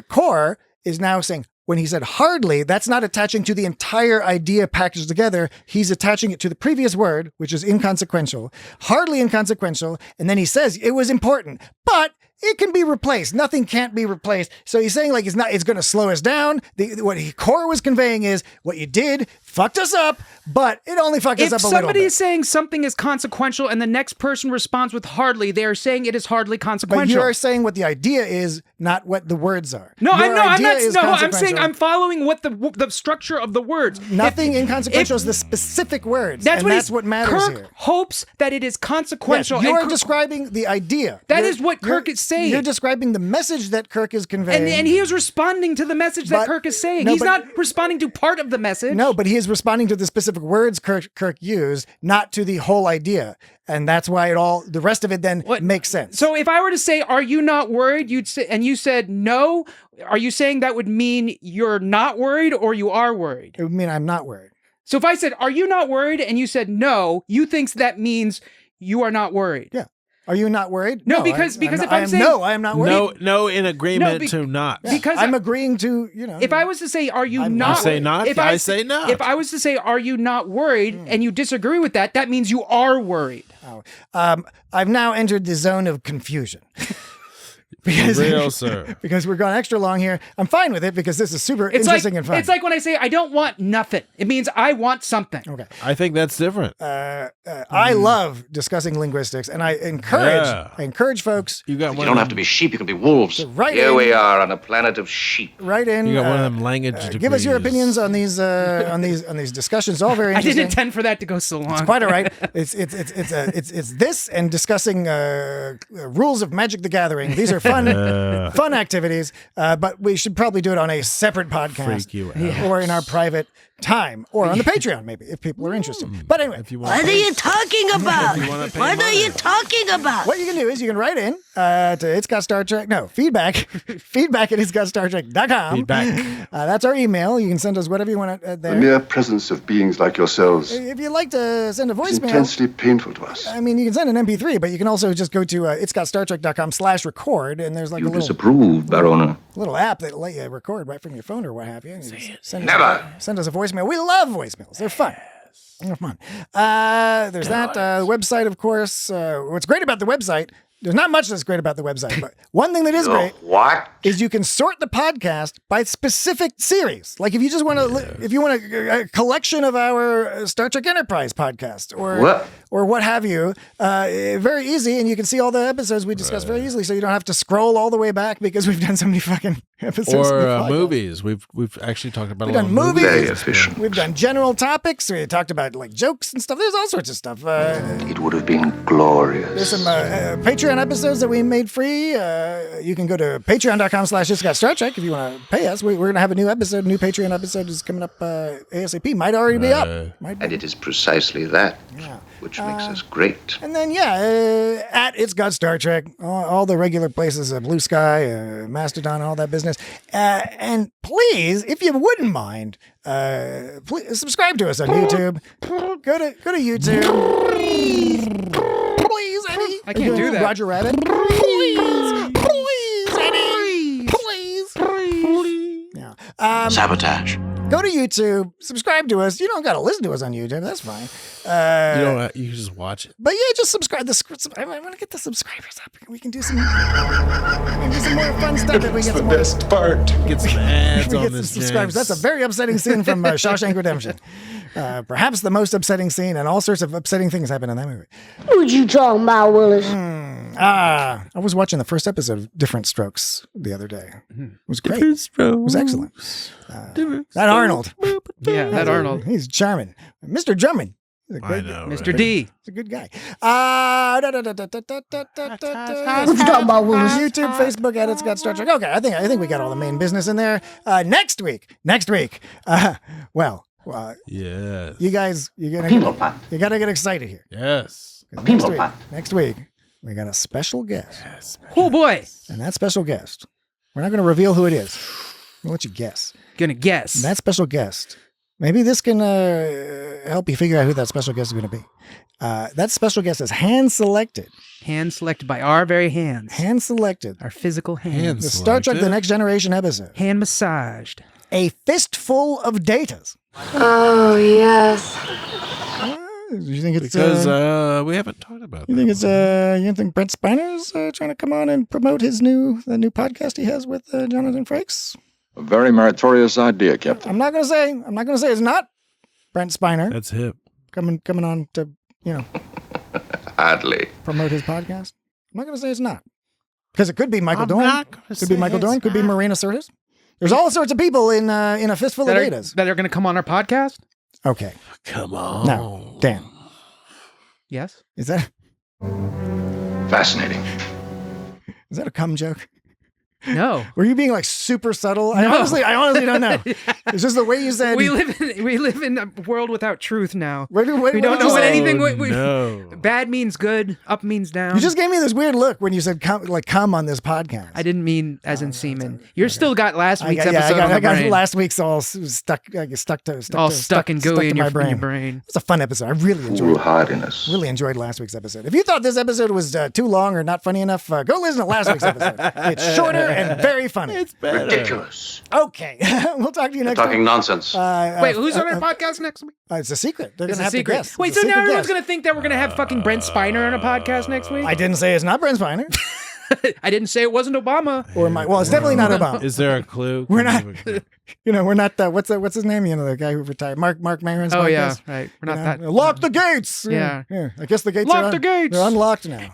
Kor is now saying, when he said hardly, that's not attaching to the entire idea packaged together. He's attaching it to the previous word, which is inconsequential, hardly inconsequential. And then he says it was important, but it can be replaced. Nothing can't be replaced. So he's saying it's going to slow us down. What Kor was conveying is what you did fucked us up, but it only fucked us up a little bit. If somebody is saying something is consequential and the next person responds with hardly, they are saying it is hardly consequential. But you are saying what the idea is, not what the words are. No, I'm saying I'm following what the structure of the words. Nothing inconsequential is the specific words. That's what matters Kirk here. Hopes that it is consequential. Yes, you're describing the idea. That is what Kirk is saying. You're describing the message that Kirk is conveying. And he is responding to the message that Kirk is saying. He's not responding to part of the message. No, but he is responding to the specific words Kirk used, not to the whole idea. And that's why the rest of it then makes sense. So if I were to say, are you not worried? And you said no. Are you saying that would mean you're not worried or you are worried? It would mean I'm not worried. So if I said, are you not worried? And you said no, you think that means you are not worried. Yeah. Are you not worried? No, because if I'm saying no, I am not worried. No, in agreement to not. Yeah, because I'm agreeing to, If I was to say, are you not? You say not. I say not. If I was to say, are you not worried, and you disagree with that, that means you are worried. I've now entered the zone of confusion. Because we're going extra long here. I'm fine with it because this is super interesting and fun. It's like when I say I don't want nothing. It means I want something. Okay. I think that's different. I love discussing linguistics, and I encourage folks. You don't have to be sheep. You can be wolves. Here we are on a planet of sheep. Right in. You got one of them language degrees. Give us your opinions on these on these discussions. All very interesting. I didn't intend for that to go so long. It's quite all right. It's this and discussing rules of Magic the Gathering. These are fun activities, but we should probably do it on a separate podcast or in our private time or on the Patreon, maybe, if people are interested. But anyway, what are you talking about? What are you talking about? What you can do is you can write in to feedback at itsgotstartrek.com. Feedback. That's our email. You can send us whatever you want there. The mere presence of beings like yourselves if you'd like to send a is voicemail, intensely painful to us. I mean, you can send an MP3, but you can also just go to itsgotstartrek.com/record, and there's like You a little disapprove, Barona. little app that let you record right from your phone or what have you. And you just send us a voicemail. We love voicemails. They're fun. They're fun. There's that website, of course. What's great about the website, there's not much that's great about the website, but one thing that is great is you can sort the podcast by specific series. Like if you just want to, if you want a collection of our Star Trek Enterprise podcast or what have you, very easy, and you can see all the episodes we discussed very easily, so you don't have to scroll all the way back because we've done so many fucking episodes. Or movies. We've actually talked about we've a lot done of movies. Very efficient. We've done general topics. We talked about like jokes and stuff. There's all sorts of stuff. It would have been glorious. There's some Patreon episodes that we made free. You can go to patreon.com/itsgotstartrek if you want to pay us. We're going to have a new episode. A new Patreon episode is coming up ASAP. Might already be up. And it is precisely that. Yeah. which makes us great. And then, at It's Got Star Trek, all the regular places, Blue Sky, Mastodon, all that business. And please, if you wouldn't mind, please subscribe to us on YouTube. Go to YouTube. Please, Eddie. I can't do that. Roger Rabbit. Please, Eddie. Please. Yeah. Sabotage. Go to YouTube, subscribe to us. You don't got to listen to us on YouTube. That's fine. You just watch it. But yeah, just subscribe. I want to get the subscribers up. We can do some more fun stuff. That's the best part. Get some ads on this. Subscribers. That's a very upsetting scene from Shawshank Redemption. Perhaps the most upsetting scene, and all sorts of upsetting things happen in that movie. What you talking about, Willis? I was watching the first episode of Different Strokes the other day. It was great. It was excellent. That Arnold. Yeah, that Arnold. He's charming. Mr. Drummond. I know, Mr. D. He's a good guy. What you talking about, Willis? YouTube, Facebook, at It's Got Star Trek. Okay, I think we got all the main business in there. Next week. Yes. You guys, you gotta get excited here. Yes. Next week, we got a special guest. Yes. Oh boy. And that special guest, we're not going to reveal who it is. We'll let you guess. Gonna guess. And that special guest, maybe this can help you figure out who that special guest is going to be. That special guest is hand-selected. Hand-selected by our very hands. Hand-selected. Our physical hands. The Star Trek The Next Generation episode. Hand-massaged. A Fistful of Datas. Oh, yes. You think it's because we haven't talked about that. You think it's you think Brent Spiner's trying to come on and promote the new podcast he has with Jonathan Frakes? A very meritorious idea, Captain. I'm not gonna say it's not Brent Spiner. That's hip. Coming on to Hardly. promote his podcast. I'm not gonna say it's not, because it could be Michael Dorn. Could be Michael Dorn. Could be Marina Sirtis. There's all sorts of people in a Fistful of Datas that are going to come on our podcast. Okay, come on. Now, Dan. Yes. Is that fascinating? Is that a cum joke? No. Were you being like super subtle? No. I honestly don't know. It's just the way you said. We live in a world without truth now. We don't know what anything. No. Bad means good. Up means down. You just gave me this weird look when you said come on this podcast. I didn't mean as in semen. You're still got last week's episode. I got last week's all stuck and gooey in your brain. It's a fun episode. I really enjoyed it. Hardiness. Really enjoyed last week's episode. If you thought this episode was too long or not funny enough, go listen to last week's episode. It's shorter and very funny. It's better. Ridiculous. Okay. We'll talk to you next week. Talking nonsense. Wait, who's on our podcast next week? It's a secret. They're It's going to a have to secret. guess. Wait, It's a so now secret everyone's guess. going to think that we're going to have fucking Brent Spiner on a podcast next week? I didn't say it's not Brent Spiner. I didn't say it wasn't Obama. Well, it's definitely not Obama. Is there a clue? We're not. We're not. What's his name? The guy who retired, Mark Maron's. Oh podcast. Yeah, right. We're not that. Lock the gates. Yeah. I guess the gates. Lock the gates. They're unlocked now.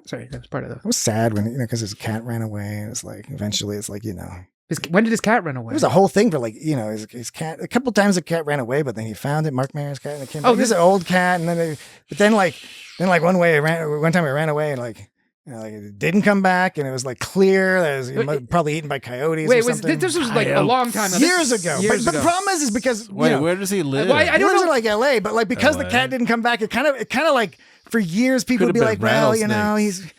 Sorry, that's part of that. I was sad when because his cat ran away. And it's like eventually, it's like When did his cat run away? It was a whole thing for his cat. A couple times the cat ran away, but then he found it. Mark Maron's cat, and it came back. This is an old cat, and then one time it ran away and it didn't come back, and it was clear that it was probably eaten by coyotes. Wait, or something. this was a long time ago. Years ago. But the problem is because where does he live? I don't know, LA, but because the cat didn't come back, it kind of for years people would be like, well, he's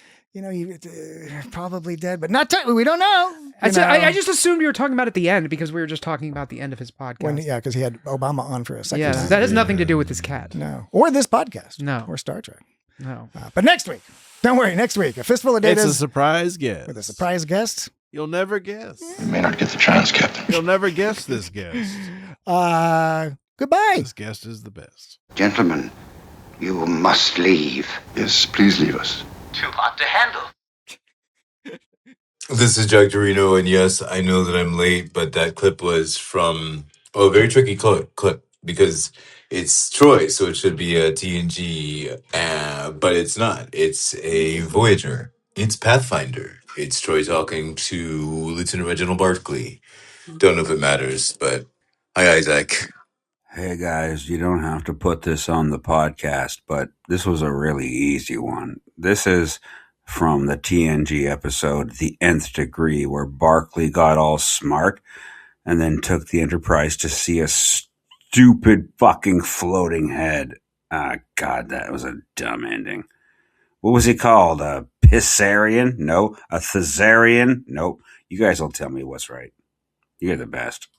probably dead, but not we don't know. I just assumed you were talking about at the end because we were just talking about the end of his podcast. Because he had Obama on for a second. Yeah, that has nothing to do with this cat. No, or this podcast. No, or Star Trek. No. But next week, don't worry. Next week, a Fistful of Datas. It's a surprise guest with a surprise guest. You'll never guess. You may not get the chance, Captain. You'll never guess this guest. Goodbye. This guest is the best. Gentlemen, you must leave. Yes, please leave us. Too hot to handle. This is Jack Dorino, and yes, I know that I'm late, but that clip was from a very tricky clip because it's Troy, so it should be a TNG, but it's not. It's a Voyager. It's Pathfinder. It's Troy talking to Lieutenant Reginald Barkley. Don't know if it matters, but hi, Isaac. Hey guys, you don't have to put this on the podcast, but this was a really easy one. This is from the TNG episode, The Nth Degree, where Barkley got all smart and then took the Enterprise to see a stupid fucking floating head. Ah, God, that was a dumb ending. What was he called? A Pissarian? No. A Thesarian? Nope. You guys will tell me what's right. You're the best.